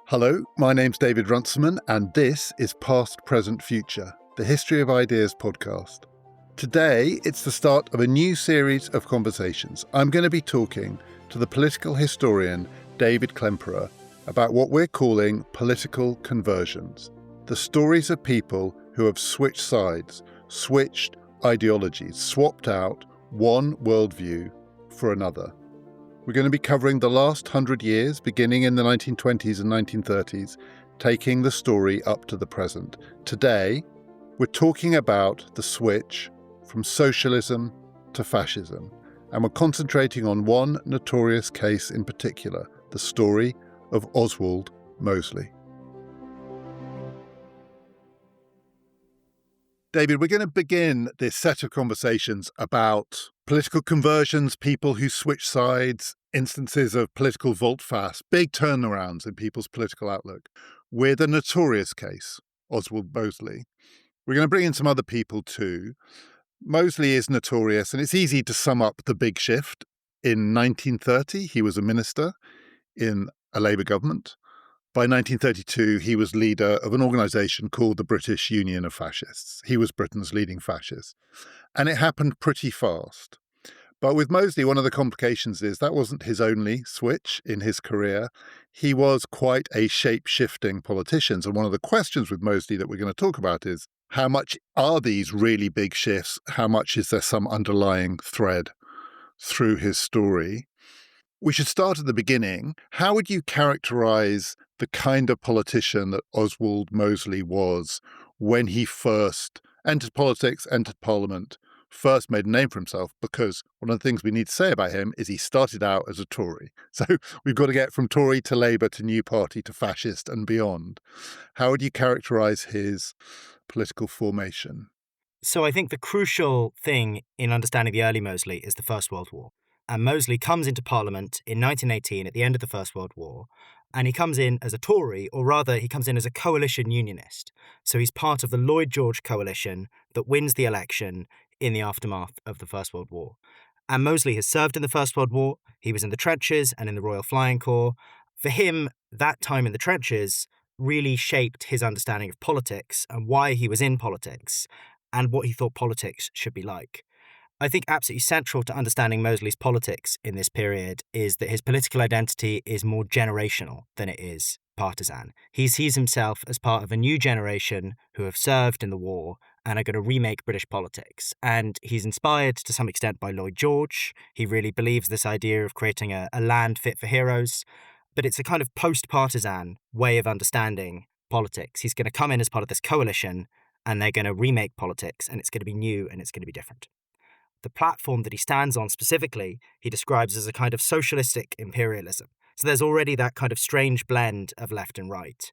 Hello, my name's David Runciman, and this is Past, Present, Future, the History of Ideas podcast. Today, it's the start of a new series of conversations. I'm going to be talking to the political historian David Klemperer about what we're calling political conversions, the stories of people who have switched sides, switched ideologies, swapped out one worldview for another. We're going to be covering the last 100 years, beginning in the 1920s and 1930s, taking the story up to the present. Today, we're talking about the switch from socialism to fascism, and we're concentrating on one notorious case in particular, the story of Oswald Mosley. David, we're going to begin this set of conversations about political conversions, people who switch sides, instances of political volte-face, big turnarounds in people's political outlook, with a notorious case, Oswald Mosley. We're going to bring in some other people too. Mosley is notorious, and it's easy to sum up the big shift. In 1930, he was a minister in a Labour government. By 1932, he was leader of an organisation called the British Union of Fascists. He was Britain's leading fascist. And it happened pretty fast. But with Mosley, one of the complications is that wasn't his only switch in his career. He was quite a shape-shifting politician. And one of the questions with Mosley that we're going to talk about is, how much are these really big shifts? How much is there some underlying thread through his story? We should start at the beginning. How would you characterize the kind of politician that Oswald Mosley was when he first entered politics, entered parliament, first made a name for himself? Because one of the things we need to say about him is he started out as a Tory. So we've got to get from Tory to Labour to New Party to fascist and beyond. How would you characterize his political formation? So I think the crucial thing in understanding the early Mosley is the First World War. And Mosley comes into Parliament in 1918 at the end of the First World War, and he comes in as a Tory, or rather he comes in as a coalition unionist. So he's part of the Lloyd George coalition that wins the election in the aftermath of the First World War. And Mosley has served in the First World War. He was in the trenches and in the Royal Flying Corps. For him, that time in the trenches really shaped his understanding of politics and why he was in politics and what he thought politics should be like. I think absolutely central to understanding Mosley's politics in this period is that his political identity is more generational than it is partisan. He sees himself as part of a new generation who have served in the war and are going to remake British politics. And he's inspired to some extent by Lloyd George. He really believes this idea of creating a land fit for heroes. But it's a kind of post-partisan way of understanding politics. He's going to come in as part of this coalition and they're going to remake politics, and it's going to be new and it's going to be different. The platform that he stands on specifically, he describes as a kind of socialistic imperialism. So there's already that kind of strange blend of left and right.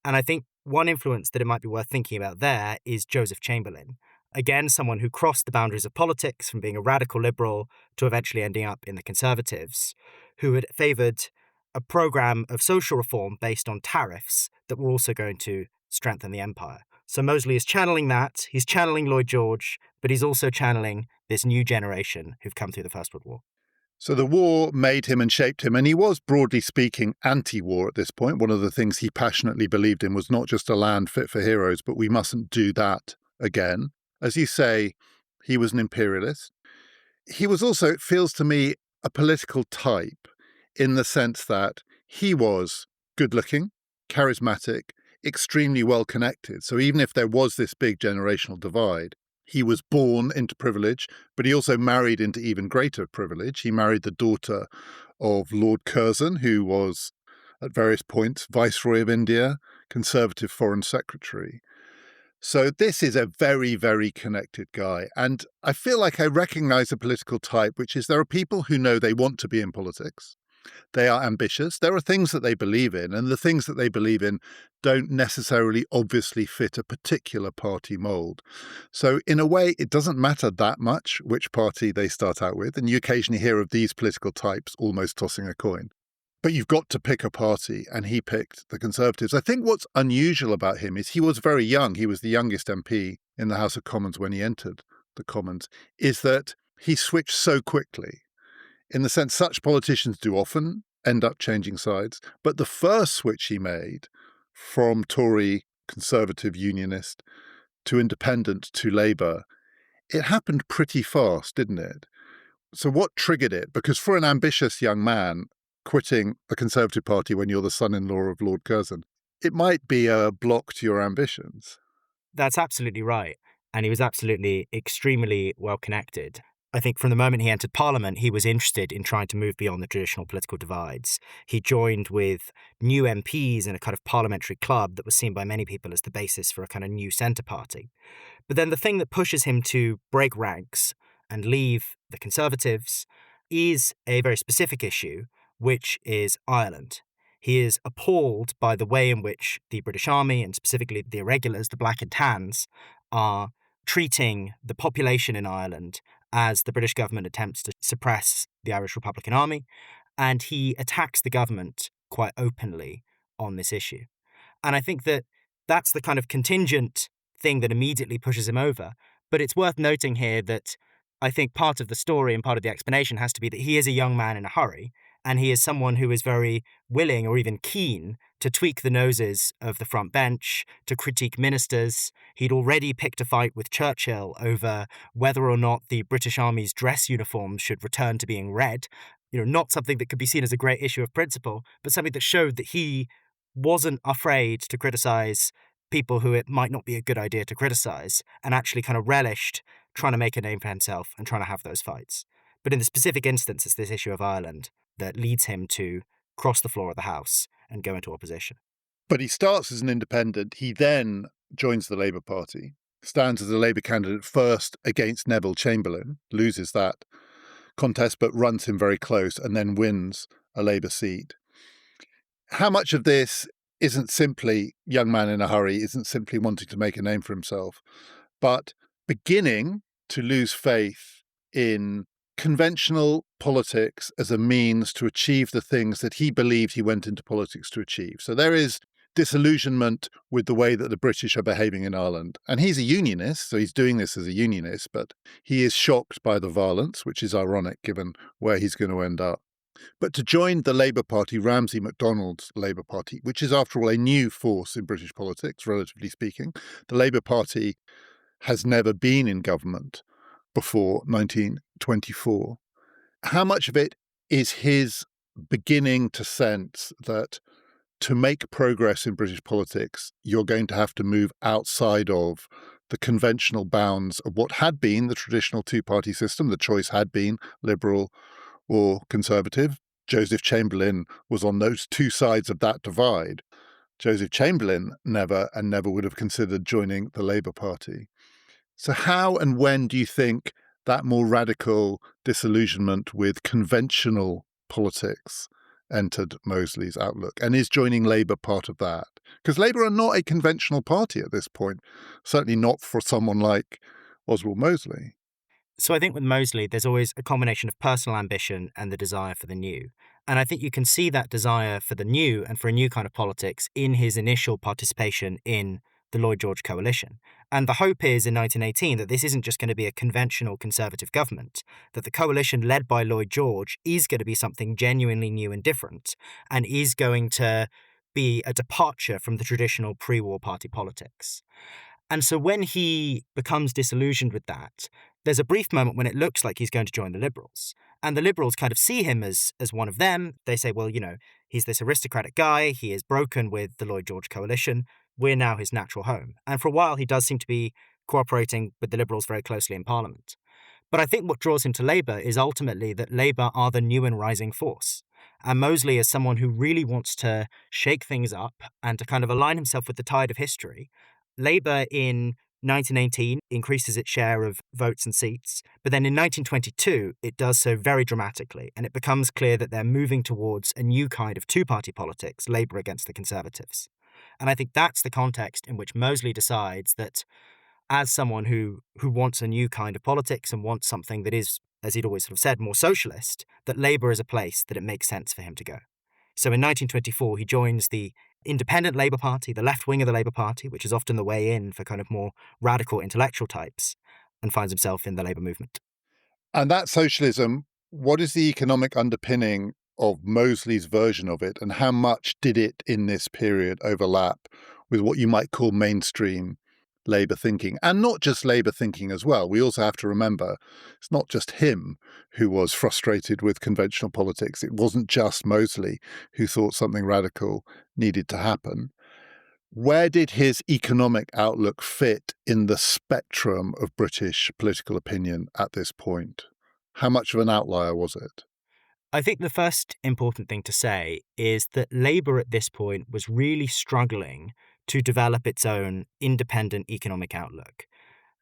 And I think one influence that it might be worth thinking about there is Joseph Chamberlain. Again, someone who crossed the boundaries of politics from being a radical liberal to eventually ending up in the Conservatives, who had favoured a programme of social reform based on tariffs that were also going to strengthen the empire. So Mosley is channeling that. He's channeling Lloyd George, but he's also channeling this new generation who've come through the First World War. So the war made him and shaped him, and he was, broadly speaking, anti-war at this point. One of the things he passionately believed in was not just a land fit for heroes, but we mustn't do that again. As you say, he was an imperialist. He was also, it feels to me, a political type in the sense that he was good-looking, charismatic, extremely well-connected. So even if there was this big generational divide, he was born into privilege, but he also married into even greater privilege. He married the daughter of Lord Curzon, who was, at various points, Viceroy of India, Conservative Foreign Secretary. So this is a very, very connected guy. And I feel like I recognize a political type, which is there are people who know they want to be in politics. They are ambitious. There are things that they believe in, and the things that they believe in don't necessarily obviously fit a particular party mold. So in a way, it doesn't matter that much which party they start out with. And you occasionally hear of these political types almost tossing a coin. But you've got to pick a party, and he picked the Conservatives. I think what's unusual about him is he was very young. He was the youngest MP in the House of Commons when he entered the Commons, is that he switched so quickly. In the sense, such politicians do often end up changing sides. But the first switch he made from Tory Conservative Unionist to Independent to Labour, it happened pretty fast, didn't it? So what triggered it? Because for an ambitious young man quitting the Conservative Party when you're the son-in-law of Lord Curzon, it might be a block to your ambitions. That's absolutely right. And he was absolutely extremely well connected. I think from the moment he entered Parliament, he was interested in trying to move beyond the traditional political divides. He joined with new MPs in a kind of parliamentary club that was seen by many people as the basis for a kind of new centre party. But then the thing that pushes him to break ranks and leave the Conservatives is a very specific issue, which is Ireland. He is appalled by the way in which the British Army, and specifically the irregulars, the Black and Tans, are treating the population in Ireland as the British government attempts to suppress the Irish Republican Army, and he attacks the government quite openly on this issue. And I think that that's the kind of contingent thing that immediately pushes him over. But it's worth noting here that I think part of the story and part of the explanation has to be that he is a young man in a hurry, and he is someone who is very willing or even keen to tweak the noses of the front bench, to critique ministers. He'd already picked a fight with Churchill over whether or not the British Army's dress uniforms should return to being red. Not something that could be seen as a great issue of principle, but something that showed that he wasn't afraid to criticize people who it might not be a good idea to criticize, and actually kind of relished trying to make a name for himself and trying to have those fights. But in the specific instance, it's this issue of Ireland that leads him to cross the floor of the House and go into opposition. But he starts as an independent. He then joins the Labour Party, stands as a Labour candidate first against Neville Chamberlain, loses that contest but runs him very close, and then wins a Labour seat. How much of this isn't simply young man in a hurry, isn't simply wanting to make a name for himself, but beginning to lose faith in conventional politics as a means to achieve the things that he believed he went into politics to achieve? So there is disillusionment with the way that the British are behaving in Ireland. And he's a unionist, so he's doing this as a unionist, but he is shocked by the violence, which is ironic given where he's going to end up. But to join the Labour Party, Ramsay MacDonald's Labour Party, which is, after all, a new force in British politics, relatively speaking, the Labour Party has never been in government before 1924. How much of it is his beginning to sense that to make progress in British politics, you're going to have to move outside of the conventional bounds of what had been the traditional two-party system? The choice had been Liberal or Conservative. Joseph Chamberlain was on those two sides of that divide. Joseph Chamberlain never would have considered joining the Labour Party. So how and when do you think that more radical disillusionment with conventional politics entered Mosley's outlook? And is joining Labour part of that? Because Labour are not a conventional party at this point, certainly not for someone like Oswald Mosley. So I think with Mosley, there's always a combination of personal ambition and the desire for the new. And I think you can see that desire for the new and for a new kind of politics in his initial participation in the Lloyd George coalition. And the hope is in 1918 that this isn't just going to be a conventional Conservative government, that the coalition led by Lloyd George is going to be something genuinely new and different, and is going to be a departure from the traditional pre-war party politics. And so when he becomes disillusioned with that, there's a brief moment when it looks like he's going to join the Liberals. And the Liberals kind of see him as one of them. They say, well, he's this aristocratic guy. He is broken with the Lloyd George coalition. We're now his natural home. And for a while, he does seem to be cooperating with the Liberals very closely in Parliament. But I think what draws him to Labour is ultimately that Labour are the new and rising force. And Mosley is someone who really wants to shake things up and to kind of align himself with the tide of history. Labour in 1918 increases its share of votes and seats, but then in 1922 it does so very dramatically, and it becomes clear that they're moving towards a new kind of two-party politics, Labour against the Conservatives. And I think that's the context in which Mosley decides that as someone who wants a new kind of politics and wants something that is, as he'd always sort of said, more socialist, that Labour is a place that it makes sense for him to go. So in 1924, he joins the Independent Labour Party, the left wing of the Labour Party, which is often the way in for kind of more radical intellectual types. and finds himself in the labour movement. And that socialism, what is the economic underpinning of Mosley's version of it, and how much did it in this period overlap with what you might call mainstream Labour thinking? And not just Labour thinking as well. We also have to remember it's not just him who was frustrated with conventional politics. It wasn't just Mosley who thought something radical needed to happen. Where did his economic outlook fit in the spectrum of British political opinion at this point? How much of an outlier was it? I think the first important thing to say is that Labour at this point was really struggling to develop its own independent economic outlook.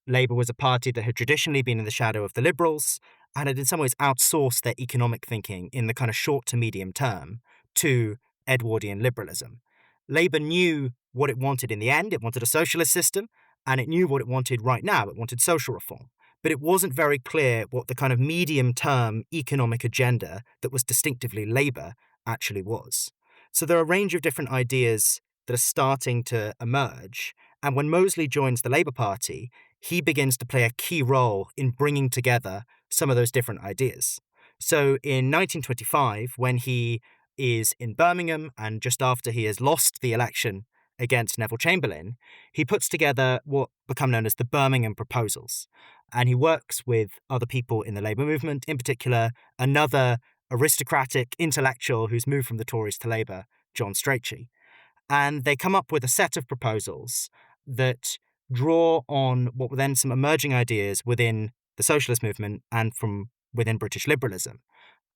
Labour was a party that had traditionally been in the shadow of the Liberals and had in some ways outsourced their economic thinking in the kind of short to medium term to Edwardian liberalism. Labour knew what it wanted in the end. It wanted a socialist system, and it knew what it wanted right now. It wanted social reform. But it wasn't very clear what the kind of medium-term economic agenda that was distinctively Labour actually was. So there are a range of different ideas that are starting to emerge. And when Mosley joins the Labour Party, he begins to play a key role in bringing together some of those different ideas. So in 1925, when he is in Birmingham and just after he has lost the election against Neville Chamberlain, he puts together what become known as the Birmingham Proposals. And he works with other people in the Labour movement, in particular, another aristocratic intellectual who's moved from the Tories to Labour, John Strachey. And they come up with a set of proposals that draw on what were then some emerging ideas within the socialist movement and from within British liberalism,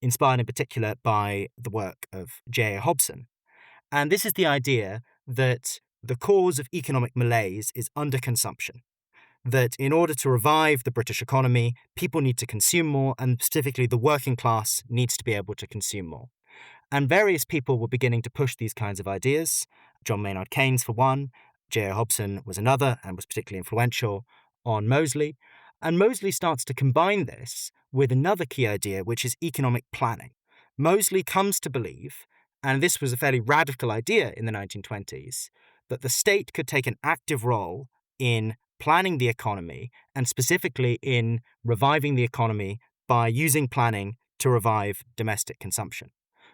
inspired in particular by the work of J.A. Hobson. And this is the idea that the cause of economic malaise is underconsumption. That in order to revive the British economy, people need to consume more, and specifically the working class needs to be able to consume more. And various people were beginning to push these kinds of ideas. John Maynard Keynes, for one, J.A. Hobson was another, and was particularly influential on Mosley. And Mosley starts to combine this with another key idea, which is economic planning. Mosley comes to believe, and this was a fairly radical idea in the 1920s, that the state could take an active role in planning the economy, and specifically in reviving the economy by using planning to revive domestic consumption.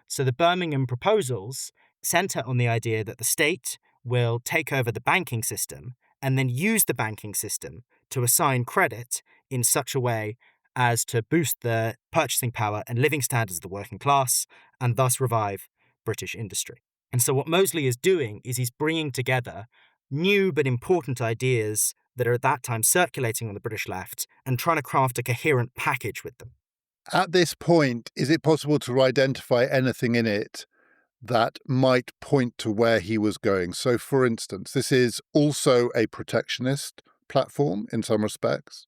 So the Birmingham proposals center on the idea that the state will take over the banking system and then use the banking system to assign credit in such a way as to boost the purchasing power and living standards of the working class and thus revive British industry. And so what Mosley is doing is he's bringing together new but important ideas that are at that time circulating on the British left and trying to craft a coherent package with them. At this point, is it possible to identify anything in it that might point to where he was going? So, for instance, this is also a protectionist platform in some respects,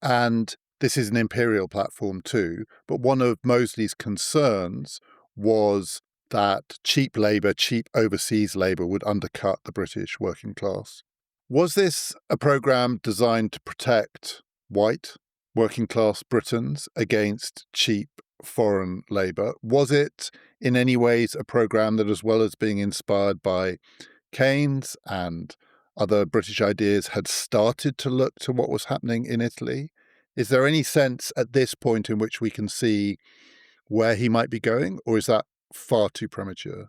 and this is an imperial platform too. But one of Mosley's concerns was that cheap labour, cheap overseas labour would undercut the British working class. Was this a programme designed to protect white working class Britons against cheap foreign labour? Was it in any ways a programme that, as well as being inspired by Keynes and other British ideas, had started to look to what was happening in Italy? Is there any sense at this point in which we can see where he might be going, or is that far too premature?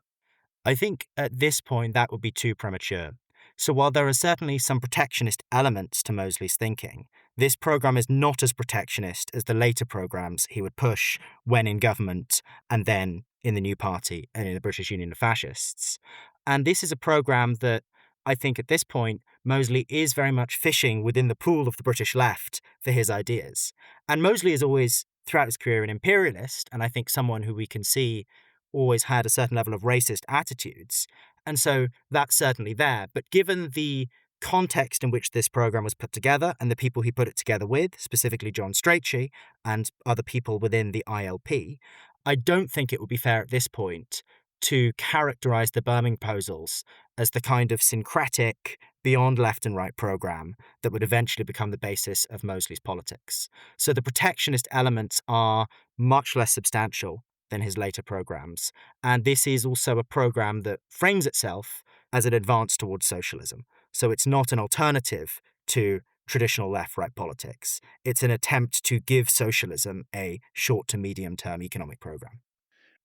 I think at this point that would be too premature. So while there are certainly some protectionist elements to Mosley's thinking, this program is not as protectionist as the later programs he would push when in government and then in the new party and in the British Union of Fascists. And this is a program that I think at this point, Mosley is very much fishing within the pool of the British left for his ideas. And Mosley is always, throughout his career, an imperialist, and I think someone who we can see always had a certain level of racist attitudes. And so that's certainly there. But given the context in which this program was put together and the people he put it together with, specifically John Strachey and other people within the ILP, I don't think it would be fair at this point to characterize the Birmingham proposals as the kind of syncretic, beyond left and right program that would eventually become the basis of Mosley's politics. So the protectionist elements are much less substantial than his later programs. And this is also a program that frames itself as an advance towards socialism. So it's not an alternative to traditional left-right politics. It's an attempt to give socialism a short to medium-term economic program.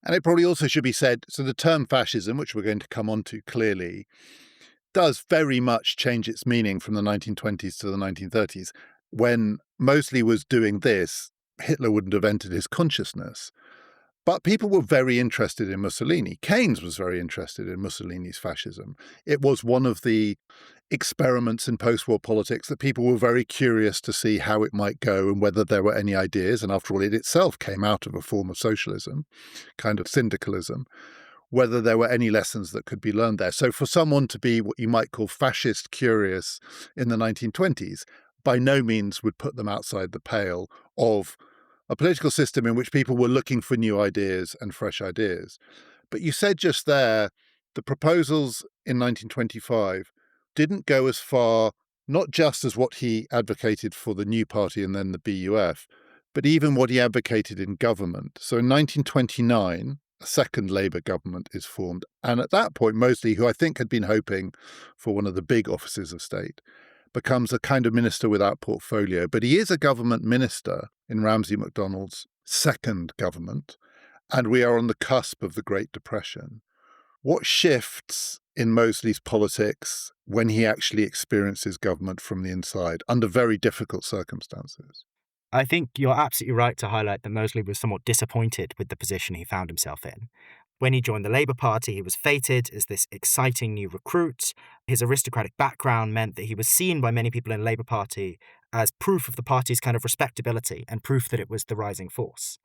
And it probably also should be said, so the term fascism, which we're going to come on to clearly, does very much change its meaning from the 1920s to the 1930s. When Mosley was doing this, Hitler wouldn't have entered his consciousness. But people were very interested in Mussolini. Keynes was very interested in Mussolini's fascism. It was one of the experiments in post-war politics that people were very curious to see how it might go and whether there were any ideas. And after all, it itself came out of a form of socialism, kind of syndicalism, whether there were any lessons that could be learned there. So for someone to be what you might call fascist curious in the 1920s, by no means would put them outside the pale of a political system in which people were looking for new ideas and fresh ideas. But you said just there, the proposals in 1925 didn't go as far, not just as what he advocated for the new party and then the BUF, but even what he advocated in government. So in 1929, a second Labour government is formed. And at that point, Mosley, who I think had been hoping for one of the big offices of state, becomes a kind of minister without portfolio. But he is a government minister in Ramsay MacDonald's second government, and we are on the cusp of the Great Depression. What shifts in Mosley's politics when he actually experiences government from the inside under very difficult circumstances? I think you're absolutely right to highlight that Mosley was somewhat disappointed with the position he found himself in. When he joined the Labour Party, he was feted as this exciting new recruit. His aristocratic background meant that he was seen by many people in the Labour Party as proof of the party's kind of respectability and proof that it was the rising force.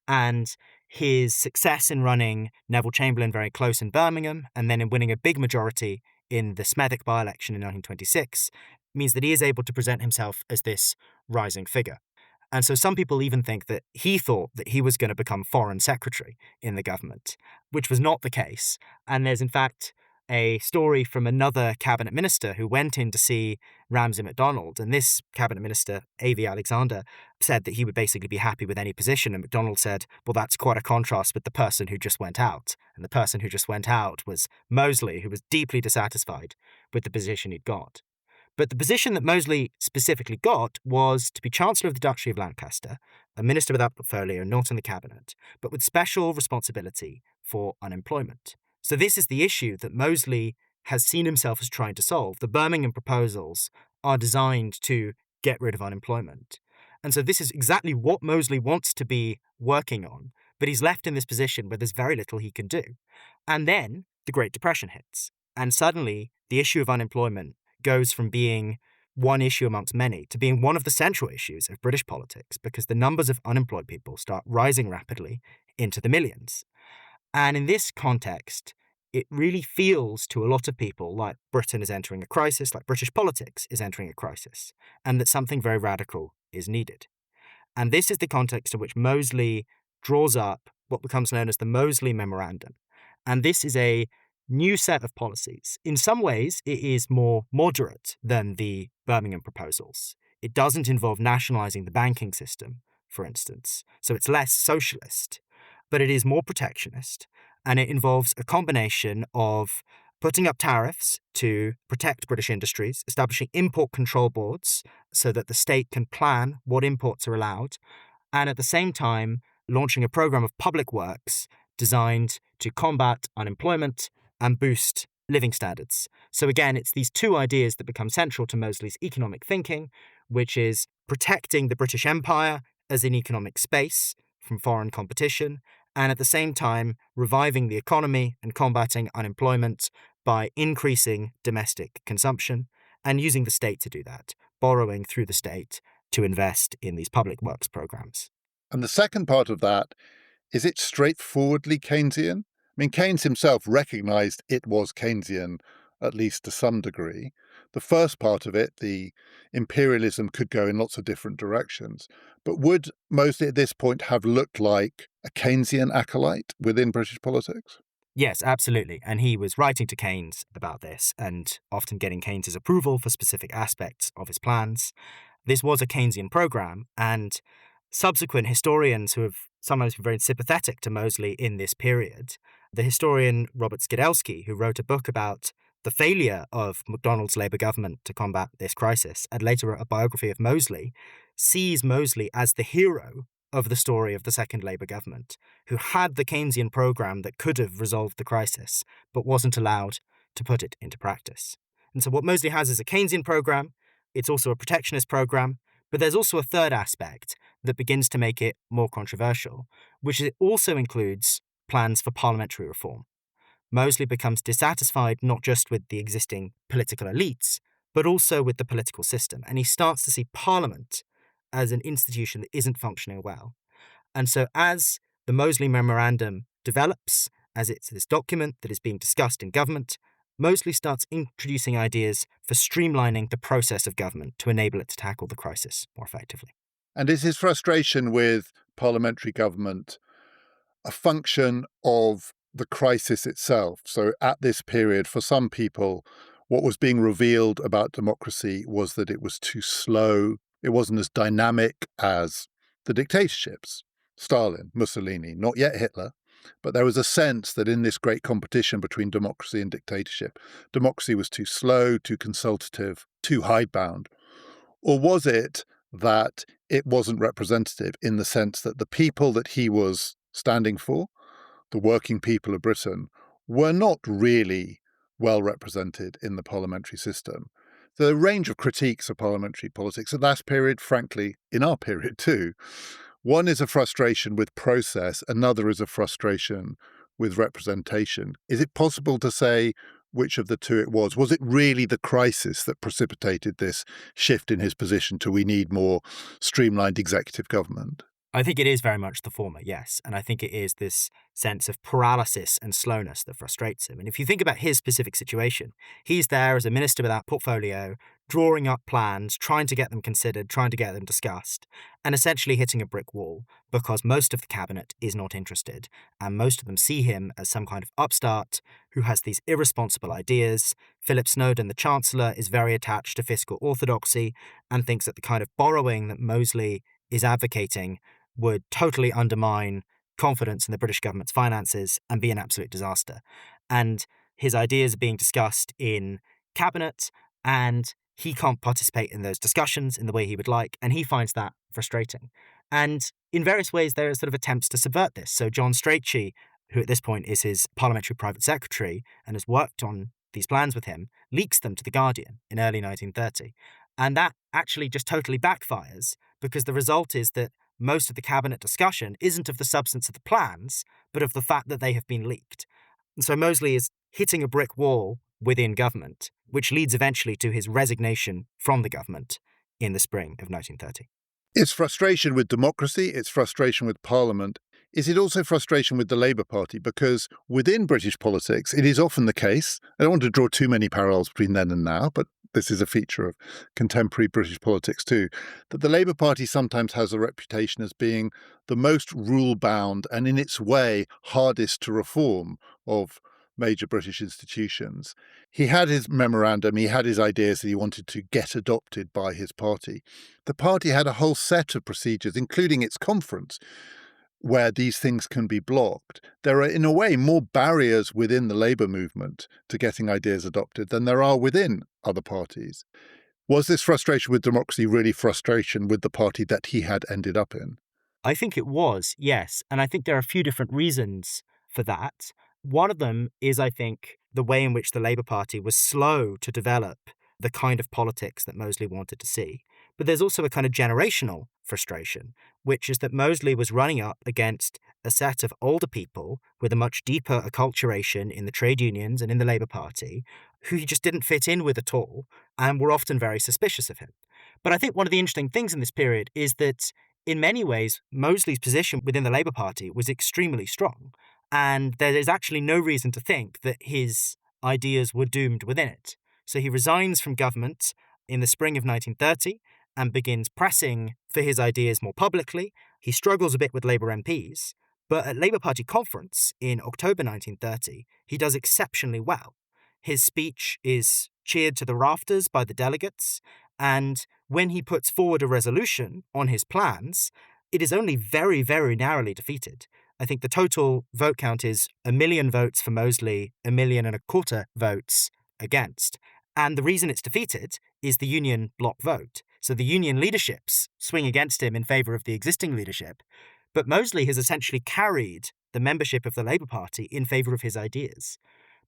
And his success in running Neville Chamberlain very close in Birmingham and then in winning a big majority in the Smethwick by-election in 1926 means that he is able to present himself as this rising figure. And so some people even think that he thought that he was going to become foreign secretary in the government, which was not the case. And there's in fact a story from another cabinet minister who went in to see Ramsay MacDonald. And this cabinet minister, A.V. Alexander, said that he would basically be happy with any position. And MacDonald said, well, that's quite a contrast with the person who just went out. And the person who just went out was Mosley, who was deeply dissatisfied with the position he'd got. But the position that Mosley specifically got was to be Chancellor of the Duchy of Lancaster, a minister without portfolio, not in the cabinet, but with special responsibility for unemployment. So this is the issue that Mosley has seen himself as trying to solve. The Birmingham proposals are designed to get rid of unemployment. And so this is exactly what Mosley wants to be working on, but he's left in this position where there's very little he can do. And then the Great Depression hits, and suddenly the issue of unemployment goes from being one issue amongst many to being one of the central issues of British politics, because the numbers of unemployed people start rising rapidly into the millions. And in this context, it really feels to a lot of people like Britain is entering a crisis, like British politics is entering a crisis, and that something very radical is needed. And this is the context in which Mosley draws up what becomes known as the Mosley Memorandum. And this is a new set of policies. In some ways, it is more moderate than the Birmingham proposals. It doesn't involve nationalising the banking system, for instance, so it's less socialist, but it is more protectionist, and it involves a combination of putting up tariffs to protect British industries, establishing import control boards so that the state can plan what imports are allowed, and at the same time launching a programme of public works designed to combat unemployment and boost living standards. So again, it's these two ideas that become central to Mosley's economic thinking, which is protecting the British Empire as an economic space from foreign competition, and at the same time reviving the economy and combating unemployment by increasing domestic consumption and using the state to do that, borrowing through the state to invest in these public works programs. And the second part of that, is it straightforwardly Keynesian? I mean, Keynes himself recognised it was Keynesian, at least to some degree. The first part of it, the imperialism, could go in lots of different directions. But would Mosley at this point have looked like a Keynesian acolyte within British politics? Yes, absolutely. And he was writing to Keynes about this and often getting Keynes's approval for specific aspects of his plans. This was a Keynesian programme, and subsequent historians who have sometimes been very sympathetic to Mosley in this period, the historian Robert Skidelsky, who wrote a book about the failure of MacDonald's Labour government to combat this crisis, and later wrote a biography of Mosley, sees Mosley as the hero of the story of the second Labour government, who had the Keynesian programme that could have resolved the crisis, but wasn't allowed to put it into practice. And so what Mosley has is a Keynesian programme, it's also a protectionist programme, but there's also a third aspect that begins to make it more controversial, which is it also includes plans for parliamentary reform. Mosley becomes dissatisfied not just with the existing political elites, but also with the political system. And he starts to see Parliament as an institution that isn't functioning well. And so as the Mosley Memorandum develops, as it's this document that is being discussed in government, Mosley starts introducing ideas for streamlining the process of government to enable it to tackle the crisis more effectively. And is his frustration with parliamentary government a function of the crisis itself? So at this period, for some people, what was being revealed about democracy was that it was too slow. It wasn't as dynamic as the dictatorships, Stalin, Mussolini, not yet Hitler. But there was a sense that in this great competition between democracy and dictatorship, democracy was too slow, too consultative, too hidebound. Or was it that it wasn't representative in the sense that the people that he was standing for, the working people of Britain, were not really well represented in the parliamentary system? The range of critiques of parliamentary politics at that period, frankly, in our period too. One is a frustration with process, another is a frustration with representation. Is it possible to say which of the two it was? Was it really the crisis that precipitated this shift in his position to we need more streamlined executive government? I think it is very much the former, yes. And I think it is this sense of paralysis and slowness that frustrates him. And if you think about his specific situation, he's there as a minister without portfolio, drawing up plans, trying to get them considered, trying to get them discussed, and essentially hitting a brick wall because most of the cabinet is not interested. And most of them see him as some kind of upstart who has these irresponsible ideas. Philip Snowden, the Chancellor, is very attached to fiscal orthodoxy and thinks that the kind of borrowing that Mosley is advocating would totally undermine confidence in the British government's finances and be an absolute disaster. And his ideas are being discussed in cabinet, and he can't participate in those discussions in the way he would like, and he finds that frustrating. And in various ways, there are sort of attempts to subvert this. So John Strachey, who at this point is his parliamentary private secretary and has worked on these plans with him, leaks them to The Guardian in early 1930. And that actually just totally backfires because the result is that most of the cabinet discussion isn't of the substance of the plans, but of the fact that they have been leaked. And so Mosley is hitting a brick wall within government, which leads eventually to his resignation from the government in the spring of 1930. It's frustration with democracy, it's frustration with Parliament. Is it also frustration with the Labour Party? Because within British politics, it is often the case, I don't want to draw too many parallels between then and now, but this is a feature of contemporary British politics too, that the Labour Party sometimes has a reputation as being the most rule-bound and in its way hardest to reform of major British institutions. He had his memorandum, he had his ideas that he wanted to get adopted by his party. The party had a whole set of procedures, including its conference, where these things can be blocked. There are, in a way, more barriers within the Labour movement to getting ideas adopted than there are within other parties. Was this frustration with democracy really frustration with the party that he had ended up in? I think it was, yes. And I think there are a few different reasons for that. One of them is, I think, the way in which the Labour Party was slow to develop the kind of politics that Mosley wanted to see. But there's also a kind of generational frustration, which is that Mosley was running up against a set of older people with a much deeper acculturation in the trade unions and in the Labour Party, who he just didn't fit in with at all and were often very suspicious of him. But I think one of the interesting things in this period is that in many ways, Mosley's position within the Labour Party was extremely strong. And there is actually no reason to think that his ideas were doomed within it. So he resigns from government in the spring of 1930 and begins pressing for his ideas more publicly. He struggles a bit with Labour MPs, but at Labour Party conference in October 1930, he does exceptionally well. His speech is cheered to the rafters by the delegates, and when he puts forward a resolution on his plans, it is only very, very narrowly defeated. I think the total vote count is 1 million votes for Mosley, 1.25 million votes against. And the reason it's defeated is the union bloc vote. So the union leaderships swing against him in favour of the existing leadership. But Mosley has essentially carried the membership of the Labour Party in favour of his ideas.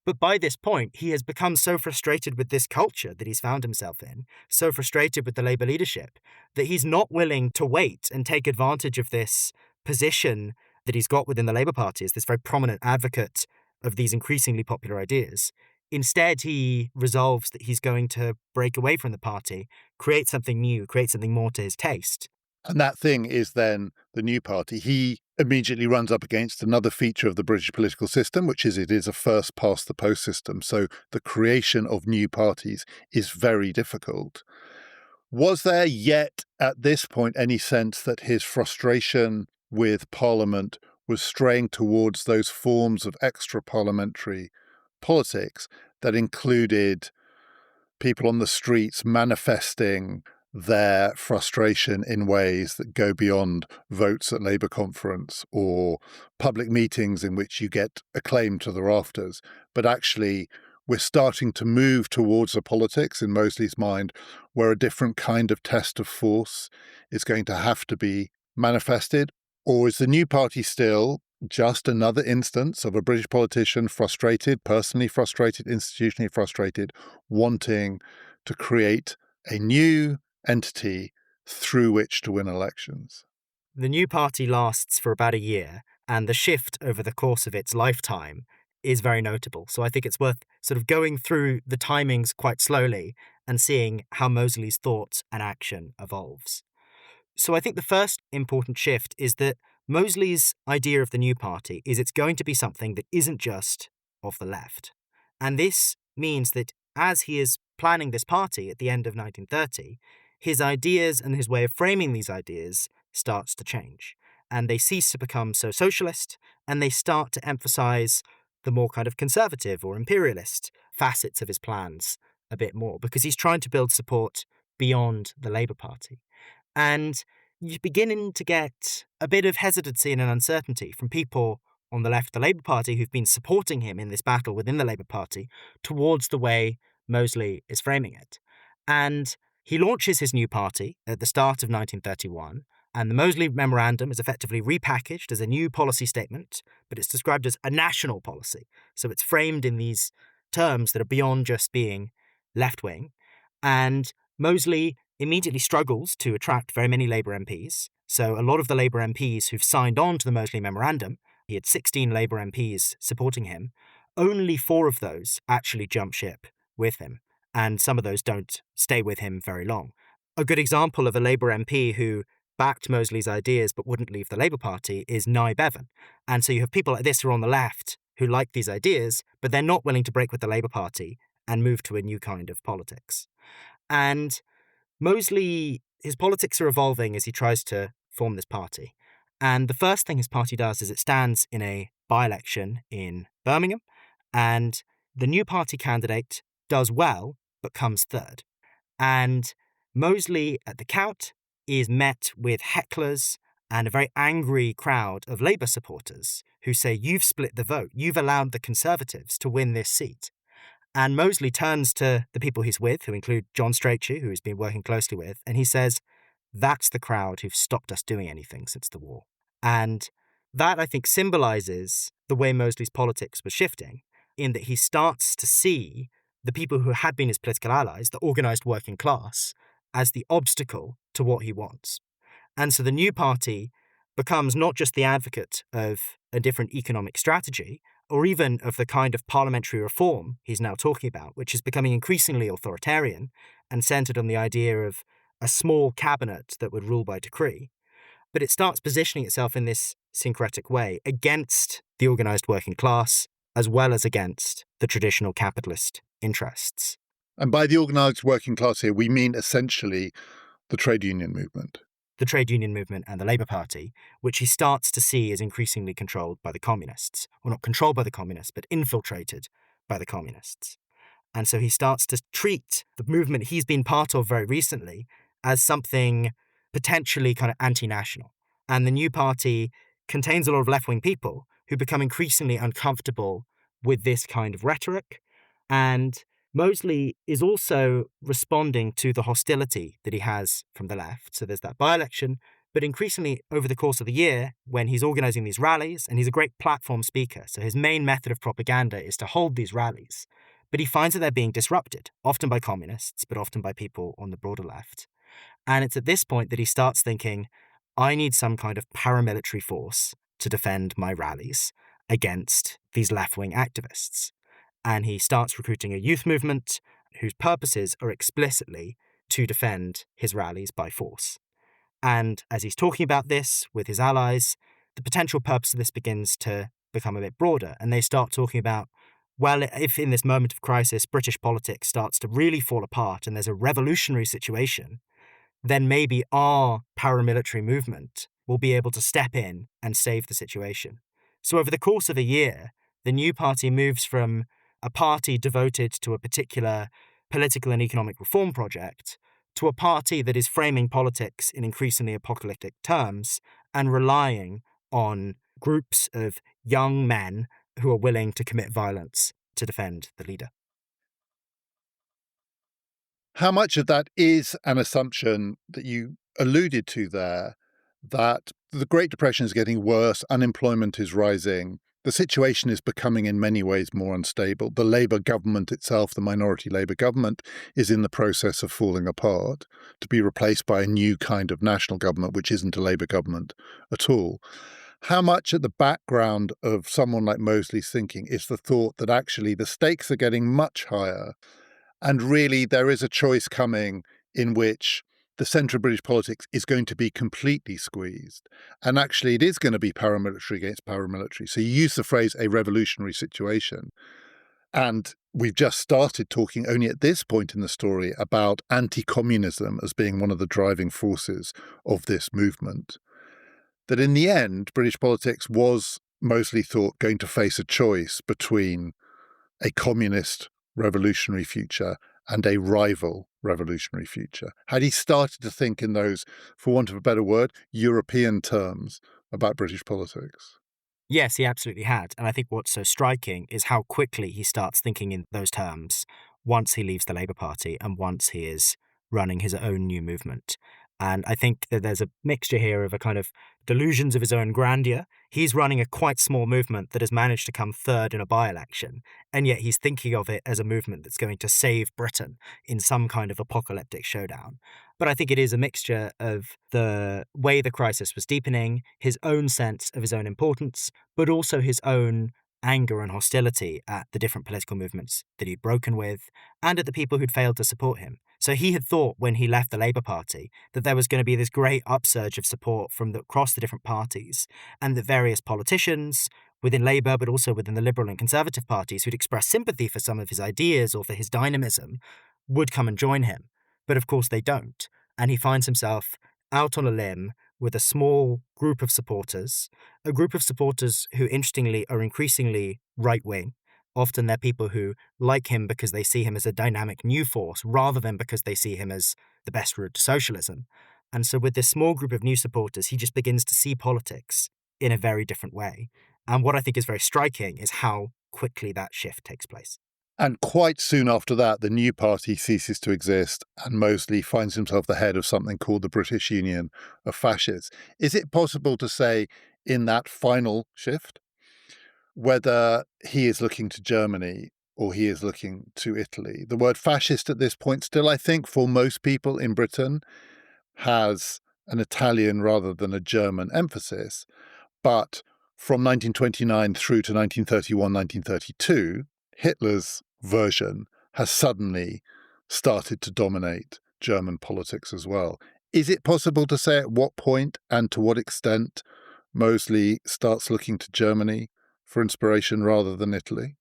But by this point, he has become so frustrated with this culture that he's found himself in, so frustrated with the Labour leadership, that he's not willing to wait and take advantage of this position that he's got within the Labour Party as this very prominent advocate of these increasingly popular ideas. Instead, he resolves that he's going to break away from the party, create something new, create something more to his taste. And that thing is then the new party. He immediately runs up against another feature of the British political system, which is it is a first past the post system. So the creation of new parties is very difficult. Was there yet at this point any sense that his frustration with Parliament was straying towards those forms of extra parliamentary politics that included people on the streets manifesting their frustration in ways that go beyond votes at Labour conference or public meetings in which you get acclaim to the rafters, but actually we're starting to move towards a politics, in Mosley's mind, where a different kind of test of force is going to have to be manifested? Or is the new party still just another instance of a British politician frustrated, personally frustrated, institutionally frustrated, wanting to create a new entity through which to win elections? The new party lasts for about a year, and the shift over the course of its lifetime is very notable. So I think it's worth sort of going through the timings quite slowly and seeing how Mosley's thought and action evolves. So I think the first important shift is that Mosley's idea of the new party is it's going to be something that isn't just of the left. And this means that as he is planning this party at the end of 1930, his ideas and his way of framing these ideas starts to change. And they cease to become so socialist, and they start to emphasize the more kind of conservative or imperialist facets of his plans a bit more, because he's trying to build support beyond the Labour Party. And you're beginning to get a bit of hesitancy and an uncertainty from people on the left of the Labour Party who've been supporting him in this battle within the Labour Party towards the way Mosley is framing it. And he launches his new party at the start of 1931, and the Mosley Memorandum is effectively repackaged as a new policy statement, but it's described as a national policy. So it's framed in these terms that are beyond just being left-wing. And Mosley immediately struggles to attract very many Labour MPs. So a lot of the Labour MPs who've signed on to the Mosley Memorandum, he had 16 Labour MPs supporting him, only 4 of those actually jump ship with him, and some of those don't stay with him very long. A good example of a Labour MP who backed Mosley's ideas but wouldn't leave the Labour Party is Nye Bevan. And so you have people like this who are on the left who like these ideas, but they're not willing to break with the Labour Party and move to a new kind of politics. And Mosley, his politics are evolving as he tries to form this party. And the first thing his party does is it stands in a by-election in Birmingham, and the new party candidate does well, but comes third. And Mosley at the count is met with hecklers and a very angry crowd of Labour supporters who say, you've split the vote, you've allowed the Conservatives to win this seat. And Mosley turns to the people he's with, who include John Strachey, who he's been working closely with, and he says, that's the crowd who've stopped us doing anything since the war. And that, I think, symbolises the way Mosley's politics was shifting, in that he starts to see the people who had been his political allies, the organised working class, as the obstacle to what he wants. And so the new party becomes not just the advocate of a different economic strategy, or even of the kind of parliamentary reform he's now talking about, which is becoming increasingly authoritarian and centred on the idea of a small cabinet that would rule by decree. But it starts positioning itself in this syncretic way against the organised working class, as well as against the traditional capitalist interests. And by the organised working class here, we mean essentially the trade union movement. The trade union movement and the Labour Party, which he starts to see as increasingly controlled by the communists. Well, not controlled by the communists, but infiltrated by the communists. And so he starts to treat the movement he's been part of very recently as something potentially kind of anti-national. And the new party contains a lot of left-wing people who become increasingly uncomfortable with this kind of rhetoric. And Mosley is also responding to the hostility that he has from the left. So there's that by-election, but increasingly over the course of the year, when he's organizing these rallies, and he's a great platform speaker, so his main method of propaganda is to hold these rallies, but he finds that they're being disrupted, often by communists, but often by people on the broader left. And it's at this point that he starts thinking, I need some kind of paramilitary force to defend my rallies against these left-wing activists. And he starts recruiting a youth movement whose purposes are explicitly to defend his rallies by force. And as he's talking about this with his allies, the potential purpose of this begins to become a bit broader. And they start talking about, well, if in this moment of crisis, British politics starts to really fall apart and there's a revolutionary situation, then maybe our paramilitary movement will be able to step in and save the situation. So over the course of a year, the new party moves from a party devoted to a particular political and economic reform project to a party that is framing politics in increasingly apocalyptic terms and relying on groups of young men who are willing to commit violence to defend the leader. How much of that is an assumption that you alluded to there, that the Great Depression is getting worse, unemployment is rising, the situation is becoming in many ways more unstable. The Labour government itself, the minority Labour government, is in the process of falling apart to be replaced by a new kind of national government, which isn't a Labour government at all. How much at the background of someone like Mosley's thinking is the thought that actually the stakes are getting much higher and really there is a choice coming in which the centre of British politics is going to be completely squeezed. And actually it is going to be paramilitary against paramilitary. So you use the phrase a revolutionary situation. And we've just started talking only at this point in the story about anti-communism as being one of the driving forces of this movement. That in the end, British politics was mostly thought going to face a choice between a communist revolutionary future and a rival revolutionary future. Had he started to think in those, for want of a better word, European terms about British politics? Yes, he absolutely had. And I think what's so striking is how quickly he starts thinking in those terms once he leaves the Labour Party and once he is running his own new movement. And I think that there's a mixture here of a kind of delusions of his own grandeur. He's running a quite small movement that has managed to come third in a by-election, and yet he's thinking of it as a movement that's going to save Britain in some kind of apocalyptic showdown. But I think it is a mixture of the way the crisis was deepening, his own sense of his own importance, but also his own anger and hostility at the different political movements that he'd broken with and at the people who'd failed to support him. So he had thought when he left the Labour Party that there was going to be this great upsurge of support from across the different parties, and that various politicians within Labour, but also within the Liberal and Conservative parties who'd expressed sympathy for some of his ideas or for his dynamism would come and join him. But of course they don't. And he finds himself out on a limb with a small group of supporters, a group of supporters who, interestingly, are increasingly right-wing. Often they're people who like him because they see him as a dynamic new force rather than because they see him as the best route to socialism. And so with this small group of new supporters, he just begins to see politics in a very different way. And what I think is very striking is how quickly that shift takes place. And quite soon after that, the new party ceases to exist and Mosley finds himself the head of something called the British Union of Fascists. Is it possible to say in that final shift whether he is looking to Germany or he is looking to Italy? The word fascist at this point still, I think, for most people in Britain has an Italian rather than a German emphasis. But from 1929 through to 1931, 1932, Hitler's version has suddenly started to dominate German politics as well. Is it possible to say at what point and to what extent Mosley starts looking to Germany for inspiration rather than Italy?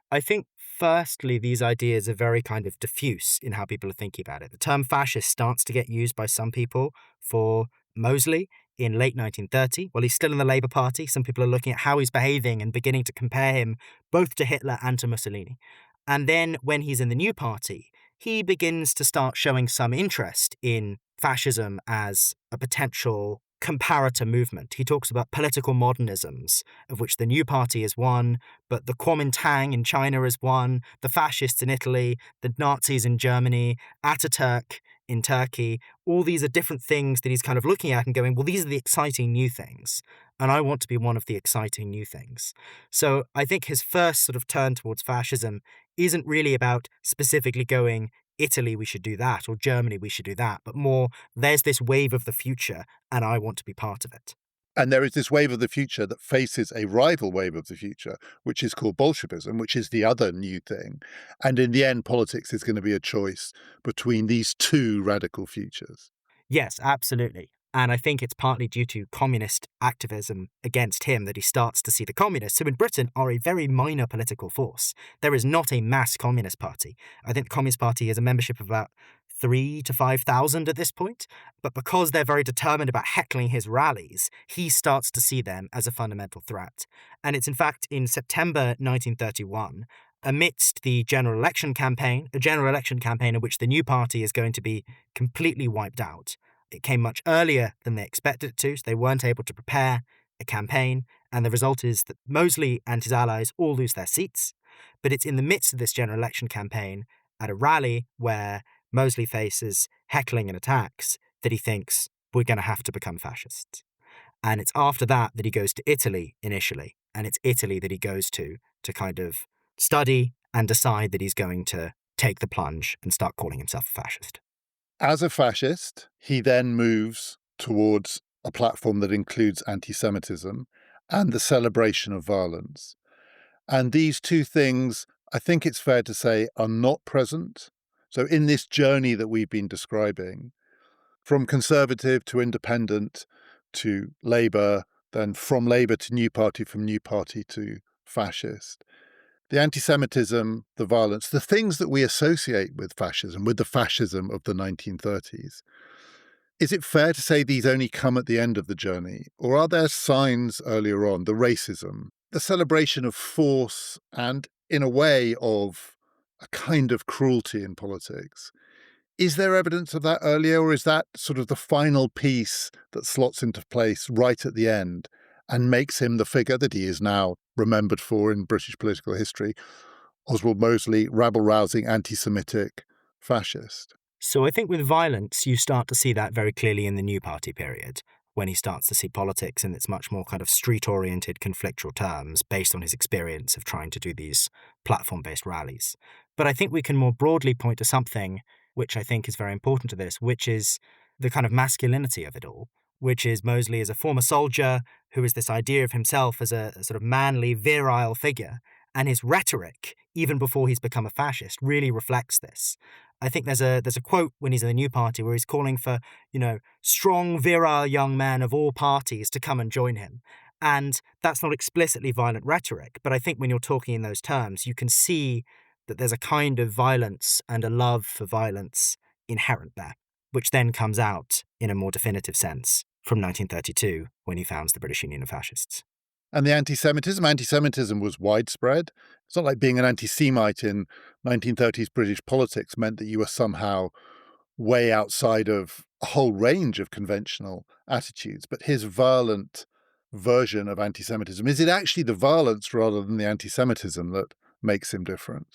I think, firstly, these ideas are very kind of diffuse in how people are thinking about it. The term fascist starts to get used by some people for Mosley in late 1930. Well, he's still in the Labour Party. Some people are looking at how he's behaving and beginning to compare him both to Hitler and to Mussolini. And then when he's in the new party, he begins to start showing some interest in fascism as a potential comparator movement. He talks about political modernisms, of which the New Party is one, but the Kuomintang in China is one, the fascists in Italy, the Nazis in Germany, Ataturk in Turkey. All these are different things that he's kind of looking at and going, well, these are the exciting new things. And I want to be one of the exciting new things. So I think his first sort of turn towards fascism isn't really about specifically going, Italy, we should do that, or Germany, we should do that, but more, there's this wave of the future, and I want to be part of it. And there is this wave of the future that faces a rival wave of the future, which is called Bolshevism, which is the other new thing. And in the end, politics is going to be a choice between these two radical futures. Yes, absolutely. And I think it's partly due to communist activism against him that he starts to see the communists, who in Britain are a very minor political force. There is not a mass communist party. I think the Communist Party has a membership of about 3,000 to 5,000 at this point. But because they're very determined about heckling his rallies, he starts to see them as a fundamental threat. And it's in fact in September 1931, amidst the general election campaign, a general election campaign in which the new party is going to be completely wiped out. It came much earlier than they expected it to, so they weren't able to prepare a campaign, and the result is that Mosley and his allies all lose their seats. But it's in the midst of this general election campaign, at a rally where Mosley faces heckling and attacks, that he thinks, we're going to have to become fascists. And it's after that that he goes to Italy initially, and it's Italy that he goes to kind of study and decide that he's going to take the plunge and start calling himself a fascist. As a fascist, he then moves towards a platform that includes anti-Semitism and the celebration of violence. And these two things, I think it's fair to say, are not present. So in this journey that we've been describing, from conservative to independent to Labour, then from Labour to New Party, from New Party to fascist, the anti-Semitism, the violence, the things that we associate with fascism, with the fascism of the 1930s, is it fair to say these only come at the end of the journey? Or are there signs earlier on, the racism, the celebration of force and, in a way, of a kind of cruelty in politics? Is there evidence of that earlier, or is that sort of the final piece that slots into place right at the end and makes him the figure that he is now remembered for in British political history, Oswald Mosley, rabble-rousing, anti-Semitic fascist? So I think with violence, you start to see that very clearly in the New Party period, when he starts to see politics in its much more kind of street-oriented conflictual terms based on his experience of trying to do these platform-based rallies. But I think we can more broadly point to something which I think is very important to this, which is the kind of masculinity of it all, which is Mosley as a former soldier who is this idea of himself as a sort of manly, virile figure. And his rhetoric, even before he's become a fascist, really reflects this. I think there's a quote when he's in the New Party where he's calling for, strong, virile young men of all parties to come and join him. And that's not explicitly violent rhetoric, but I think when you're talking in those terms, you can see that there's a kind of violence and a love for violence inherent there, which then comes out in a more definitive sense from 1932 when he founds the British Union of Fascists. And the anti-Semitism was widespread. It's not like being an anti-Semite in 1930s British politics meant that you were somehow way outside of a whole range of conventional attitudes. But his violent version of anti-Semitism, is it actually the violence rather than the anti-Semitism that makes him different?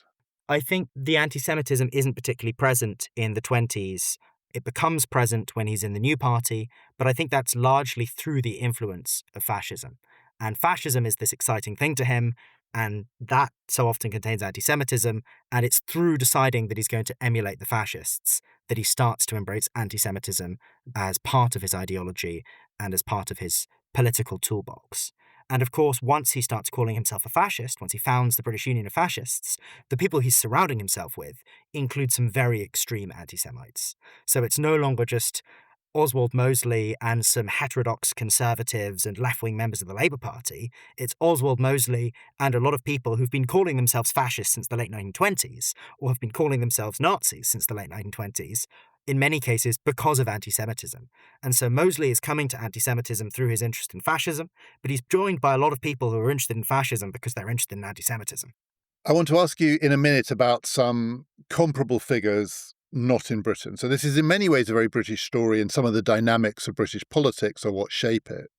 I think the anti-Semitism isn't particularly present in the 20s. It becomes present when he's in the New Party, but I think that's largely through the influence of fascism. And fascism is this exciting thing to him, and that so often contains anti-Semitism, and it's through deciding that he's going to emulate the fascists that he starts to embrace anti-Semitism as part of his ideology and as part of his political toolbox. And of course, once he starts calling himself a fascist, once he founds the British Union of Fascists, the people he's surrounding himself with include some very extreme anti-Semites. So it's no longer just Oswald Mosley and some heterodox conservatives and left-wing members of the Labour Party. It's Oswald Mosley and a lot of people who've been calling themselves fascists since the late 1920s, or have been calling themselves Nazis since the late 1920s, in many cases because of anti-Semitism. And so Mosley is coming to anti-Semitism through his interest in fascism, but he's joined by a lot of people who are interested in fascism because they're interested in anti-Semitism. I want to ask you in a minute about some comparable figures not in Britain. So this is in many ways a very British story, and some of the dynamics of British politics are what shape it.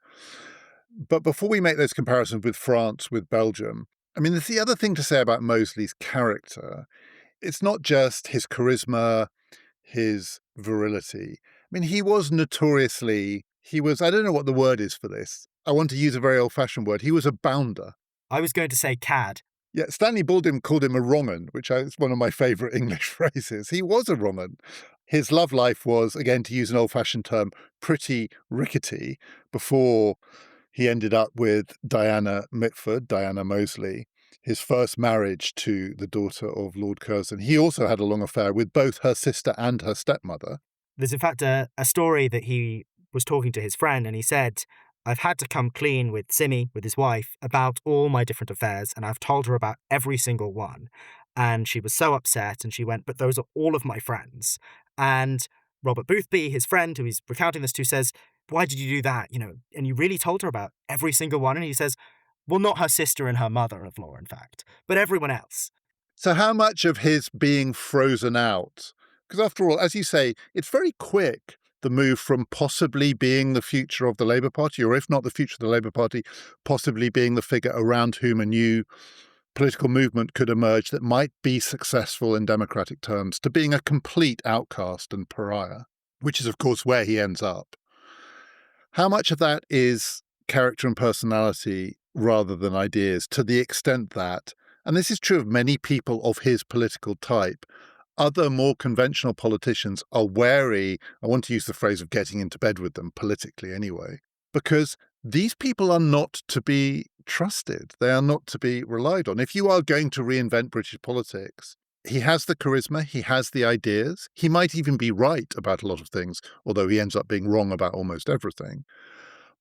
But before we make those comparisons with France, with Belgium, I mean, there's the other thing to say about Mosley's character. It's not just his charisma, his virility. I mean, I don't know what the word is for this. I want to use a very old-fashioned word. He was a bounder. I was going to say cad. Yeah, Stanley Baldwin called him a wrong'un, which is one of my favourite English phrases. He was a wrong'un. His love life was, again, to use an old-fashioned term, pretty rickety before he ended up with Diana Mitford, Diana Mosley, his first marriage to the daughter of Lord Curzon. He also had a long affair with both her sister and her stepmother. There's in fact a story that he was talking to his friend, and he said, I've had to come clean with Simi, with his wife, about all my different affairs, and I've told her about every single one. And she was so upset, and she went, but those are all of my friends. And Robert Boothby, his friend, who he's recounting this to, says, why did you do that? And you really told her about every single one. And he says, well, not her sister and her mother-in-law, in fact, but everyone else. So how much of his being frozen out? Because after all, as you say, it's very quick, the move from possibly being the future of the Labour Party, or if not the future of the Labour Party, possibly being the figure around whom a new political movement could emerge that might be successful in democratic terms, to being a complete outcast and pariah, which is, of course, where he ends up. How much of that is character and personality rather than ideas, to the extent that, and this is true of many people of his political type, other more conventional politicians are wary, I want to use the phrase of getting into bed with them, politically anyway, because these people are not to be trusted. They are not to be relied on. If you are going to reinvent British politics, he has the charisma, he has the ideas, he might even be right about a lot of things, although he ends up being wrong about almost everything.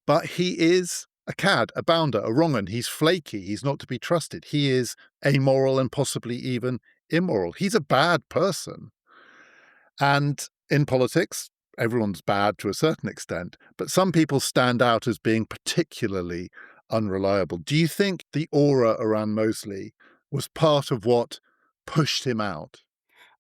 But he is a cad, a bounder, a wrong'un. He's flaky. He's not to be trusted. He is amoral and possibly even immoral. He's a bad person. And in politics, everyone's bad to a certain extent, but some people stand out as being particularly unreliable. Do you think the aura around Mosley was part of what pushed him out?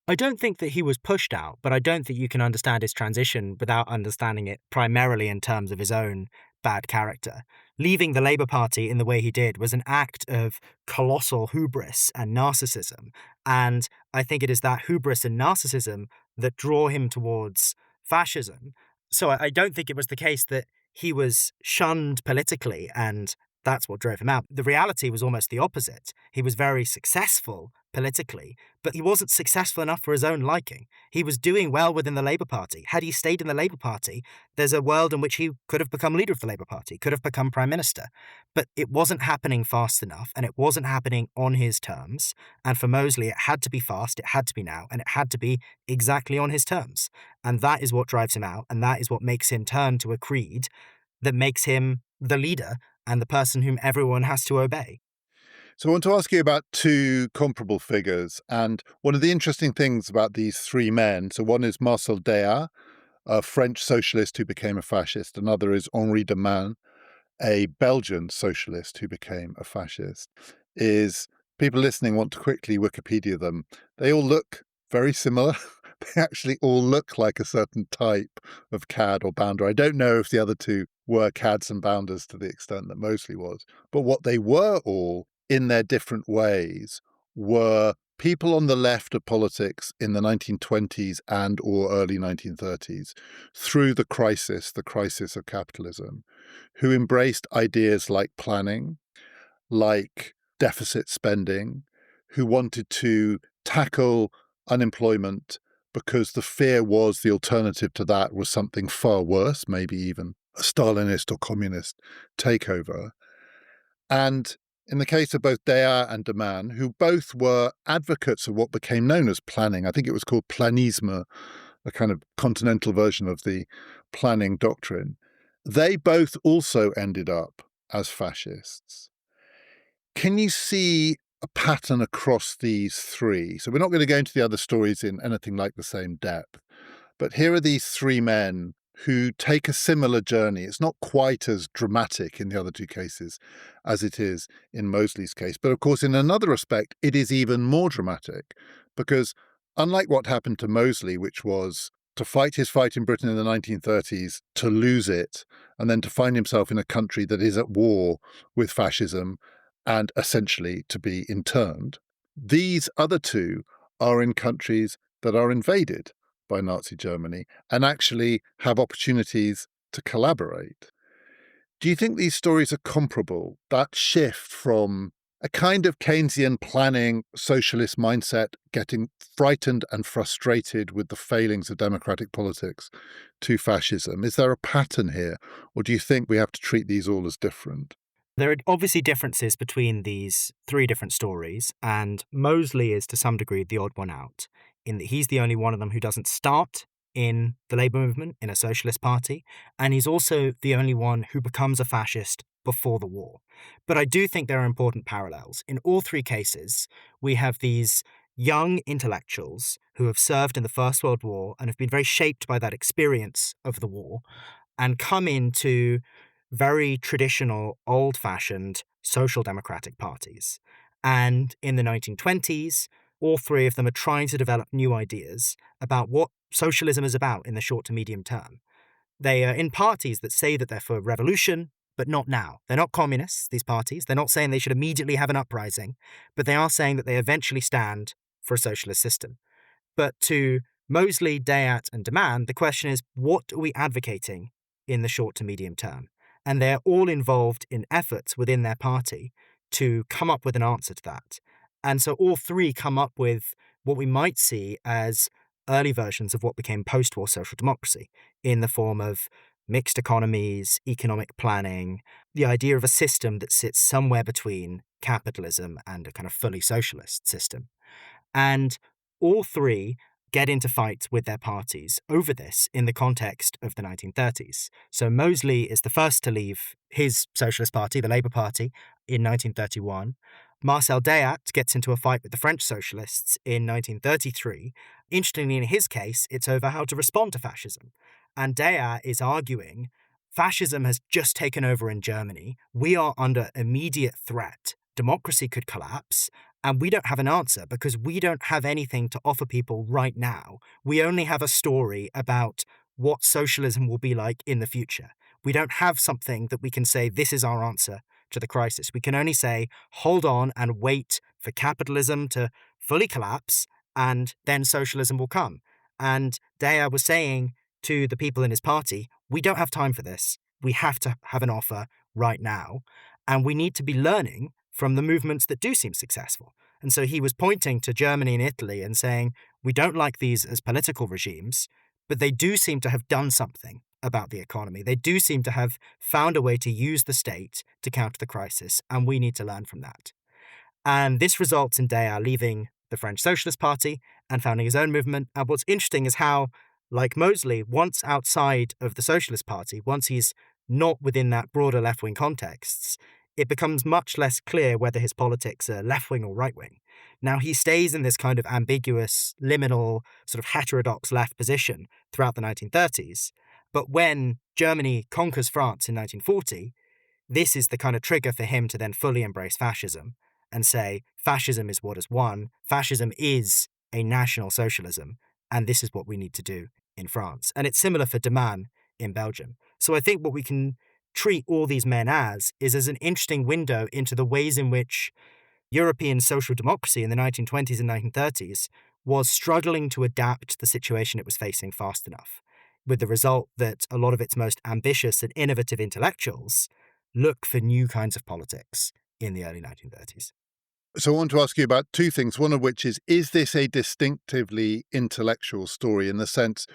I don't think that he was pushed out, but I don't think you can understand his transition without understanding it primarily in terms of his own bad character. Leaving the Labour Party in the way he did was an act of colossal hubris and narcissism. And I think it is that hubris and narcissism that draw him towards fascism. So I don't think it was the case that he was shunned politically and that's what drove him out. The reality was almost the opposite. He was very successful politically, but he wasn't successful enough for his own liking. He was doing well within the Labour Party. Had he stayed in the Labour Party, there's a world in which he could have become leader of the Labour Party, could have become Prime Minister. But it wasn't happening fast enough, and it wasn't happening on his terms. And for Mosley, it had to be fast, it had to be now, and it had to be exactly on his terms. And that is what drives him out, and that is what makes him turn to a creed that makes him the leader and the person whom everyone has to obey. So I want to ask you about two comparable figures. And one of the interesting things about these three men, so one is Marcel Déat, a French socialist who became a fascist. Another is Henri de Man, a Belgian socialist who became a fascist. Is people listening want to quickly Wikipedia them. They all look very similar. They actually all look like a certain type of cad or bounder. I don't know if the other two were cads and bounders to the extent that Mosley was, but what they were all, in their different ways, were people on the left of politics in the 1920s and or early 1930s, through the crisis of capitalism, who embraced ideas like planning, like deficit spending, who wanted to tackle unemployment because the fear was the alternative to that was something far worse, maybe even a Stalinist or communist takeover. And in the case of both Déat and de Man, who both were advocates of what became known as planning, I think it was called planisme, a kind of continental version of the planning doctrine, they both also ended up as fascists. Can you see a pattern across these three? So we're not going to go into the other stories in anything like the same depth, but here are these three men who take a similar journey. It's not quite as dramatic in the other two cases as it is in Mosley's case. But of course, in another respect, it is even more dramatic because Unlike what happened to Mosley, which was to fight his fight in Britain in the 1930s, to lose it, and then to find himself in a country that is at war with fascism and essentially to be interned. These other two are in countries that are invaded by Nazi Germany and actually have opportunities to collaborate. Do you think these stories are comparable? That shift from a kind of Keynesian planning socialist mindset, getting frightened and frustrated with the failings of democratic politics, to fascism. Is there a pattern here, or do you think we have to treat these all as different? There are obviously differences between these three different stories, and Mosley is to some degree the odd one out, in that he's the only one of them who doesn't start in the Labour movement, in a socialist party, and he's also the only one who becomes a fascist before the war. But I do think there are important parallels. In all three cases, we have these young intellectuals who have served in the First World War and have been very shaped by that experience of the war and come into very traditional, old-fashioned social democratic parties. And in the 1920s, all three of them are trying to develop new ideas about what socialism is about in the short to medium term. They are in parties that say that they're for revolution, but not now. They're not communists, these parties. They're not saying they should immediately have an uprising, but they are saying that they eventually stand for a socialist system. But to Mosley, Dayat, and Deman, the question is, what are we advocating in the short to medium term? And they're all involved in efforts within their party to come up with an answer to that. And so all three come up with what we might see as early versions of what became post-war social democracy in the form of mixed economies, economic planning, the idea of a system that sits somewhere between capitalism and a kind of fully socialist system. And all three get into fights with their parties over this in the context of the 1930s. So Mosley is the first to leave his socialist party, the Labour Party, in 1931. Marcel Dayat gets into a fight with the French socialists in 1933. Interestingly, in his case, it's over how to respond to fascism. And Dayat is arguing fascism has just taken over in Germany. We are under immediate threat. Democracy could collapse. And we don't have an answer because we don't have anything to offer people right now. We only have a story about what socialism will be like in the future. We don't have something that we can say, this is our answer to the crisis. We can only say, hold on and wait for capitalism to fully collapse, and then socialism will come. And Daya was saying to the people in his party, we don't have time for this. We have to have an offer right now. And we need to be learning from the movements that do seem successful. And so he was pointing to Germany and Italy and saying, we don't like these as political regimes, but they do seem to have done something about the economy. They do seem to have found a way to use the state to counter the crisis, and we need to learn from that. And this results in Daya leaving the French Socialist Party and founding his own movement. And what's interesting is how, like Mosley, once outside of the Socialist Party, once he's not within that broader left-wing contexts, it becomes much less clear whether his politics are left-wing or right-wing. Now, he stays in this kind of ambiguous, liminal, sort of heterodox left position throughout the 1930s. But when Germany conquers France in 1940, this is the kind of trigger for him to then fully embrace fascism and say, fascism is what has won, fascism is a national socialism, and this is what we need to do in France. And it's similar for Deman in Belgium. So I think what we can treat all these men as an interesting window into the ways in which European social democracy in the 1920s and 1930s was struggling to adapt the situation it was facing fast enough, with the result that a lot of its most ambitious and innovative intellectuals look for new kinds of politics in the early 1930s. So I want to ask you about two things, one of which is this a distinctively intellectual story in the sense,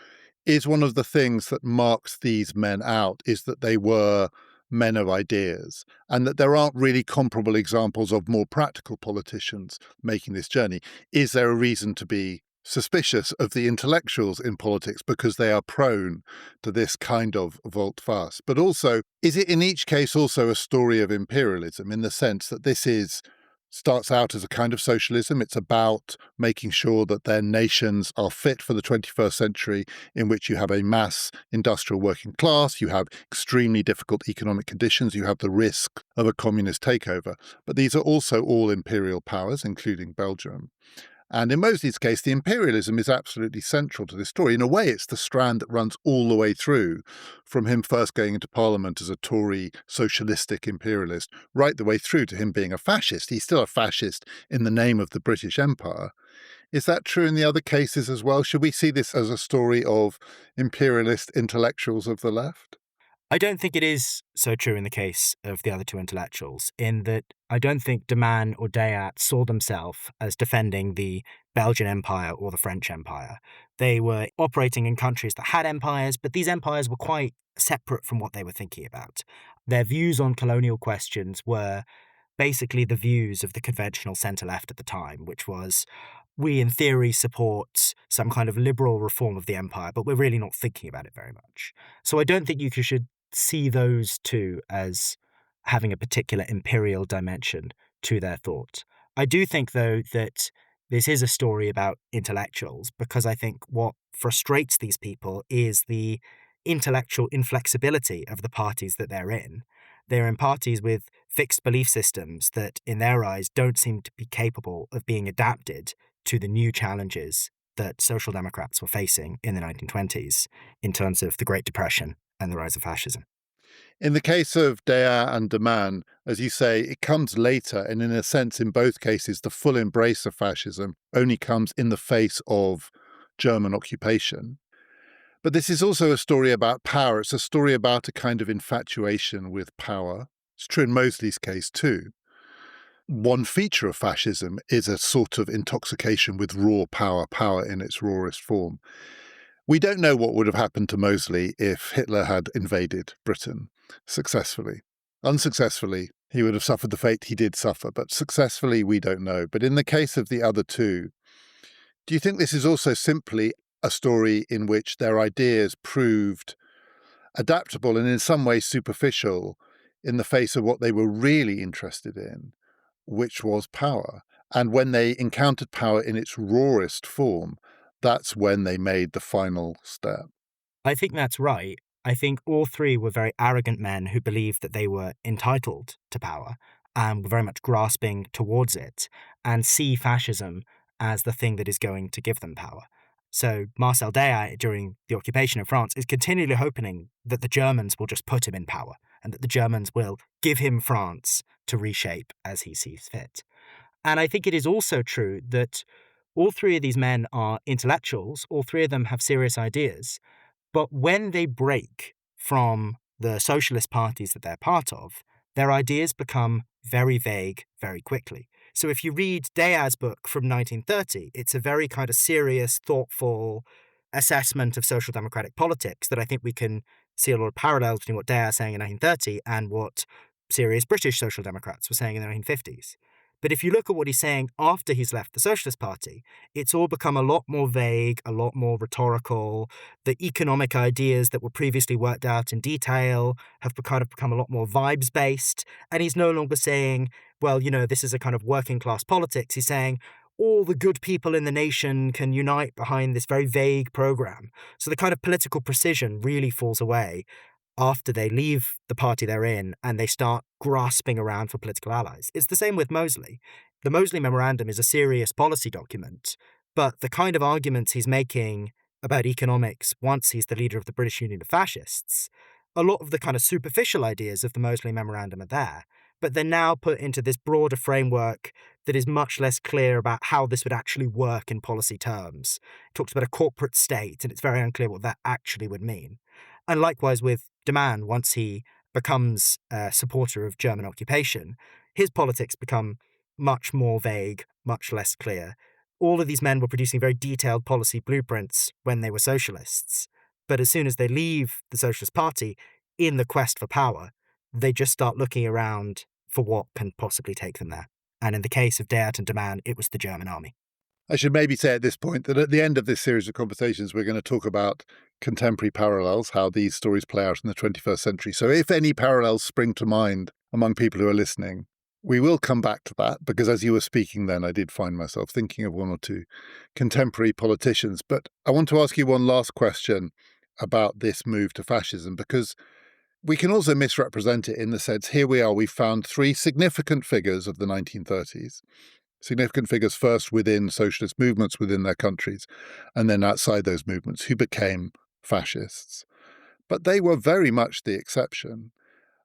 is one of the things that marks these men out is that they were men of ideas and that there aren't really comparable examples of more practical politicians making this journey? Is there a reason to be suspicious of the intellectuals in politics because they are prone to this kind of volte-face? But also, is it in each case also a story of imperialism in the sense that this starts out as a kind of socialism? It's about making sure that their nations are fit for the 21st century, in which you have a mass industrial working class, you have extremely difficult economic conditions, you have the risk of a communist takeover. But these are also all imperial powers, including Belgium. And in Mosley's case, the imperialism is absolutely central to this story. In a way, it's the strand that runs all the way through, from him first going into Parliament as a Tory socialistic imperialist, right the way through to him being a fascist. He's still a fascist in the name of the British Empire. Is that true in the other cases as well? Should we see this as a story of imperialist intellectuals of the left? I don't think it is so true in the case of the other two intellectuals, in that I don't think de Man or Dayat saw themselves as defending the Belgian Empire or the French Empire. They were operating in countries that had empires, but these empires were quite separate from what they were thinking about. Their views on colonial questions were basically the views of the conventional centre-left at the time, which was, we in theory support some kind of liberal reform of the empire, but we're really not thinking about it very much. So I don't think you should see those two as having a particular imperial dimension to their thought. I do think, though, that this is a story about intellectuals, because I think what frustrates these people is the intellectual inflexibility of the parties that they're in. They're in parties with fixed belief systems that, in their eyes, don't seem to be capable of being adapted to the new challenges that social democrats were facing in the 1920s in terms of the Great Depression and the rise of fascism. In the case of Dea and de Man, as you say, it comes later, and in a sense, in both cases, the full embrace of fascism only comes in the face of German occupation. But this is also a story about power. It's a story about a kind of infatuation with power. It's true in Mosley's case, too. One feature of fascism is a sort of intoxication with raw power, power in its rawest form. We don't know what would have happened to Mosley if Hitler had invaded Britain successfully. Unsuccessfully, he would have suffered the fate he did suffer, but successfully, we don't know. But in the case of the other two, do you think this is also simply a story in which their ideas proved adaptable and in some ways superficial in the face of what they were really interested in, which was power? And when they encountered power in its rawest form, that's when they made the final step. I think that's right. I think all three were very arrogant men who believed that they were entitled to power and were very much grasping towards it, and see fascism as the thing that is going to give them power. So Marcel Dayat, during the occupation of France, is continually hoping that the Germans will just put him in power and that the Germans will give him France to reshape as he sees fit. And I think it is also true that all three of these men are intellectuals, all three of them have serious ideas, but when they break from the socialist parties that they're part of, their ideas become very vague very quickly. So if you read Dayat's book from 1930, it's a very kind of serious, thoughtful assessment of social democratic politics that I think we can see a lot of parallels between what Dayat is saying in 1930 and what serious British social democrats were saying in the 1950s. But if you look at what he's saying after he's left the Socialist Party, it's all become a lot more vague, a lot more rhetorical. The economic ideas that were previously worked out in detail have kind of become a lot more vibes-based. And he's no longer saying, well, this is a kind of working class politics. He's saying all the good people in the nation can unite behind this very vague program. So the kind of political precision really falls away after they leave the party they're in and they start grasping around for political allies. It's the same with Mosley. The Mosley Memorandum is a serious policy document, but the kind of arguments he's making about economics once he's the leader of the British Union of Fascists, a lot of the kind of superficial ideas of the Mosley Memorandum are there, but they're now put into this broader framework that is much less clear about how this would actually work in policy terms. It talks about a corporate state, and it's very unclear what that actually would mean. And likewise with de Man, once he becomes a supporter of German occupation, his politics become much more vague, much less clear. All of these men were producing very detailed policy blueprints when they were socialists. But as soon as they leave the Socialist Party in the quest for power, they just start looking around for what can possibly take them there. And in the case of Dayat and de Man, it was the German army. I should maybe say at this point that at the end of this series of conversations, we're going to talk about contemporary parallels, how these stories play out in the 21st century. So if any parallels spring to mind among people who are listening, we will come back to that, because as you were speaking then, I did find myself thinking of one or two contemporary politicians. But I want to ask you one last question about this move to fascism, because we can also misrepresent it in the sense, here we are, we've found three significant figures of the 1930s, significant figures first within socialist movements within their countries, and then outside those movements, who became fascists. But they were very much the exception.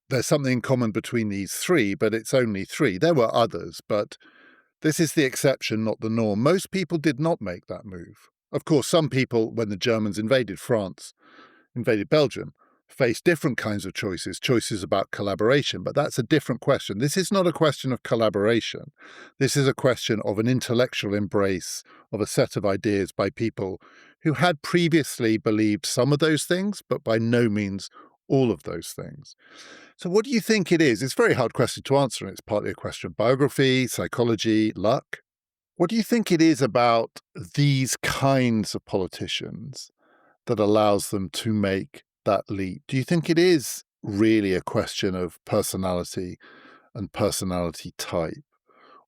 There's something in common between these three, but it's only three. There were others, but this is the exception, not the norm. Most people did not make that move. Of course, some people, when the Germans invaded France, invaded Belgium, faced different kinds of choices about collaboration, but that's a different question. This is not a question of collaboration. This is a question of an intellectual embrace of a set of ideas by people who had previously believed some of those things, but by no means all of those things. So what do you think it is? It's a very hard question to answer, and it's partly a question of biography, psychology, luck. What do you think it is about these kinds of politicians that allows them to make that leap? Do you think it is really a question of personality and personality type?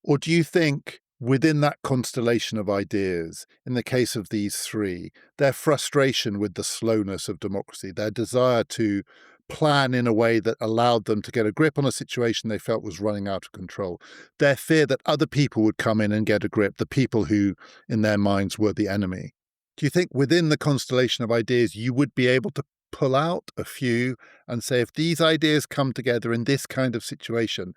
Or do you think within that constellation of ideas, in the case of these three, their frustration with the slowness of democracy, their desire to plan in a way that allowed them to get a grip on a situation they felt was running out of control, their fear that other people would come in and get a grip, the people who, in their minds, were the enemy? Do you think within the constellation of ideas, you would be able to pull out a few and say, if these ideas come together in this kind of situation,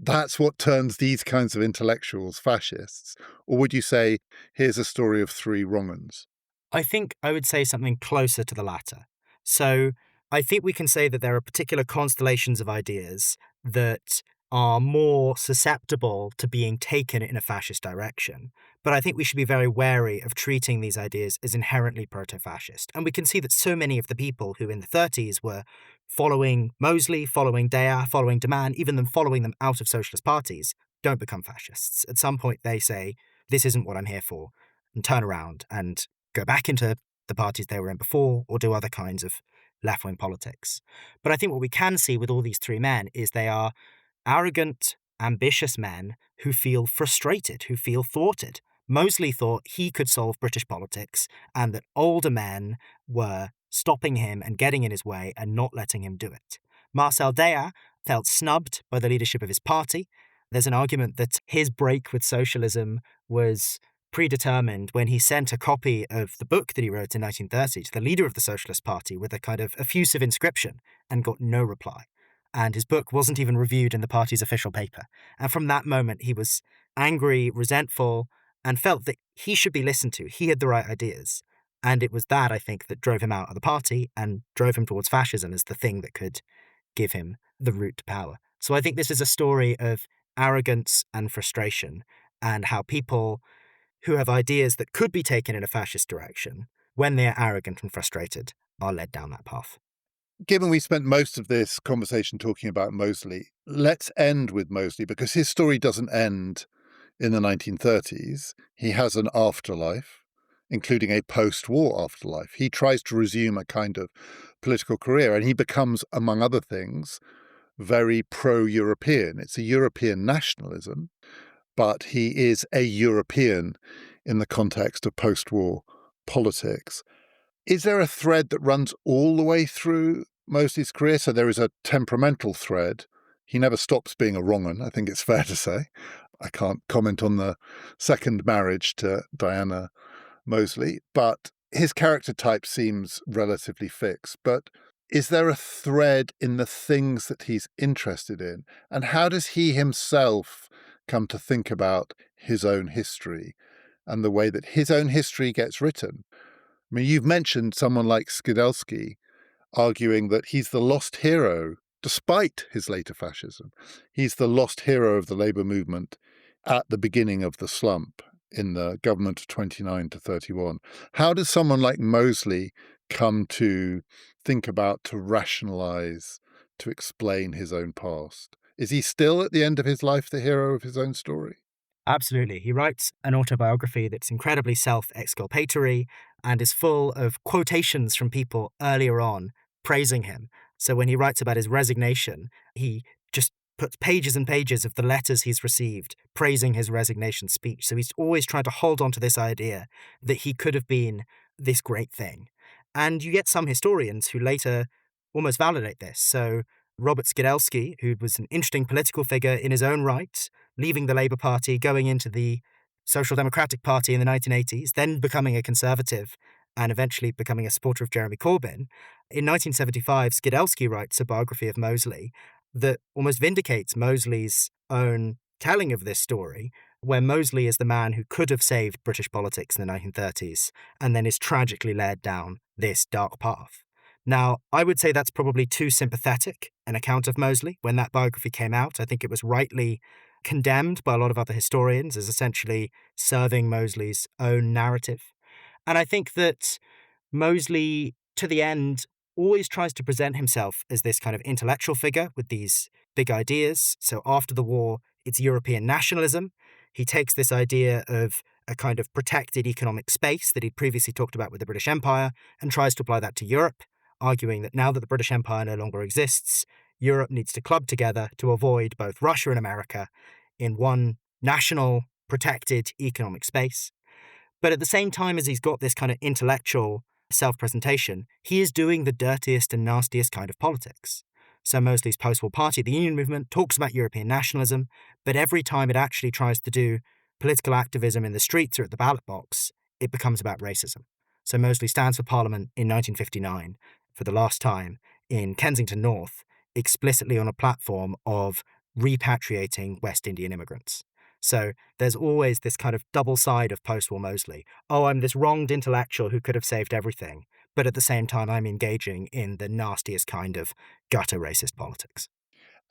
that's what turns these kinds of intellectuals fascists? Or would you say, here's a story of three wrong uns? I think I would say something closer to the latter. So I think we can say that there are particular constellations of ideas that are more susceptible to being taken in a fascist direction. But I think we should be very wary of treating these ideas as inherently proto-fascist. And we can see that so many of the people who in the 30s were following Mosley, following Dea, following de Man, even them following them out of socialist parties, don't become fascists. At some point they say, this isn't what I'm here for, and turn around and go back into the parties they were in before or do other kinds of left-wing politics. But I think what we can see with all these three men is they are arrogant, ambitious men who feel frustrated, who feel thwarted. Mosley thought he could solve British politics and that older men were stopping him and getting in his way and not letting him do it. Marcel Dea felt snubbed by the leadership of his party. There's an argument that his break with socialism was predetermined when he sent a copy of the book that he wrote in 1930 to the leader of the Socialist Party with a kind of effusive inscription and got no reply. And his book wasn't even reviewed in the party's official paper. And from that moment, he was angry, resentful, and felt that he should be listened to. He had the right ideas. And it was that, I think, that drove him out of the party and drove him towards fascism as the thing that could give him the route to power. So I think this is a story of arrogance and frustration and how people who have ideas that could be taken in a fascist direction, when they are arrogant and frustrated, are led down that path. Given we spent most of this conversation talking about Mosley, let's end with Mosley, because his story doesn't end in the 1930s. He has an afterlife, including a post-war afterlife. He tries to resume a kind of political career, and he becomes, among other things, very pro-European. It's a European nationalism, but he is a European in the context of post-war politics. Is there a thread that runs all the way through Mosley's career? So there is a temperamental thread. He never stops being a wrong un, I think it's fair to say. I can't comment on the second marriage to Diana Mosley, but his character type seems relatively fixed. But is there a thread in the things that he's interested in? And how does he himself come to think about his own history and the way that his own history gets written? I mean, you've mentioned someone like Skidelsky arguing that he's the lost hero, despite his later fascism. He's the lost hero of the labour movement at the beginning of the slump in the government of 29 to 31. How does someone like Mosley come to think about, to rationalise, to explain his own past? Is he still, at the end of his life, the hero of his own story? Absolutely. He writes an autobiography that's incredibly self-exculpatory and is full of quotations from people earlier on praising him. So when he writes about his resignation, he just puts pages and pages of the letters he's received praising his resignation speech. So he's always trying to hold on to this idea that he could have been this great thing. And you get some historians who later almost validate this. So Robert Skidelsky, who was an interesting political figure in his own right, leaving the Labour Party, going into the Social Democratic Party in the 1980s, then becoming a conservative and eventually becoming a supporter of Jeremy Corbyn. In 1975, Skidelsky writes a biography of Mosley that almost vindicates Mosley's own telling of this story, where Mosley is the man who could have saved British politics in the 1930s and then is tragically led down this dark path. Now, I would say that's probably too sympathetic an account of Mosley. When that biography came out, I think it was rightly condemned by a lot of other historians as essentially serving Mosley's own narrative. And I think that Mosley, to the end, always tries to present himself as this kind of intellectual figure with these big ideas. So after the war, it's European nationalism. He takes this idea of a kind of protected economic space that he'd previously talked about with the British Empire and tries to apply that to Europe, arguing that now that the British Empire no longer exists, Europe needs to club together to avoid both Russia and America in one national protected economic space. But at the same time as he's got this kind of intellectual self-presentation, he is doing the dirtiest and nastiest kind of politics. So Mosley's post-war party, the Union Movement, talks about European nationalism, but every time it actually tries to do political activism in the streets or at the ballot box, it becomes about racism. So Mosley stands for Parliament in 1959 for the last time in Kensington North, explicitly on a platform of repatriating West Indian immigrants. So there's always this kind of double side of post-war Mosley. Oh, I'm this wronged intellectual who could have saved everything, but at the same time I'm engaging in the nastiest kind of gutter racist politics.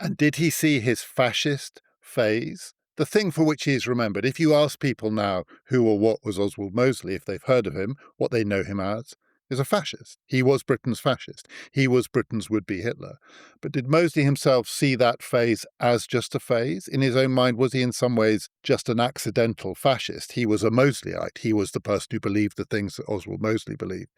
And did he see his fascist phase, the thing for which he is remembered? If you ask people now who or what was Oswald Mosley, if they've heard of him, what they know him as is a fascist. He was Britain's fascist. He was Britain's would-be Hitler. But did Mosley himself see that phase as just a phase? In his own mind, was he in some ways just an accidental fascist? He was a Mosleyite. He was the person who believed the things that Oswald Mosley believed.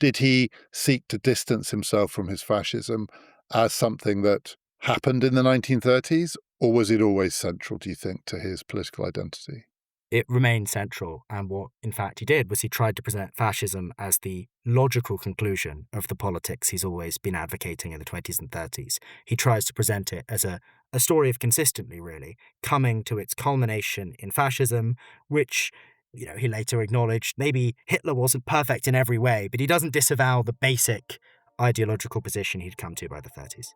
Did he seek to distance himself from his fascism as something that happened in the 1930s, or was it always central, do you think, to his political identity? It remained central, and what, in fact, he did was he tried to present fascism as the logical conclusion of the politics he's always been advocating in the 20s and 30s. He tries to present it as a story of consistently, really, coming to its culmination in fascism, which, he later acknowledged maybe Hitler wasn't perfect in every way, but he doesn't disavow the basic ideological position he'd come to by the 30s.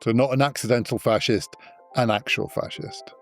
So not an accidental fascist, an actual fascist.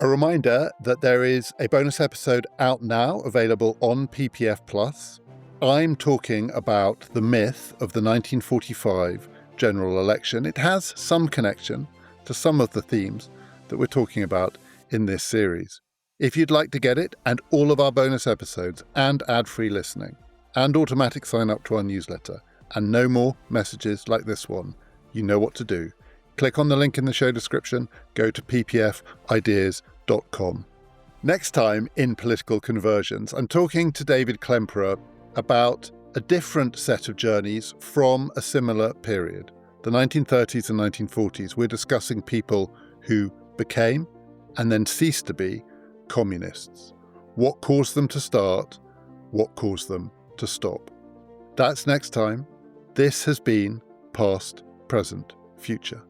A reminder that there is a bonus episode out now, available on PPF Plus. I'm talking about the myth of the 1945 general election. It has some connection to some of the themes that we're talking about in this series. If you'd like to get it, and all of our bonus episodes, and ad-free listening, and automatic sign-up to our newsletter, and no more messages like this one, you know what to do. Click on the link in the show description, go to ppfideas.com. Next time in Political Conversions, I'm talking to David Klemperer about a different set of journeys from a similar period, the 1930s and 1940s. We're discussing people who became and then ceased to be communists. What caused them to start? What caused them to stop? That's next time. This has been Past, Present, Future.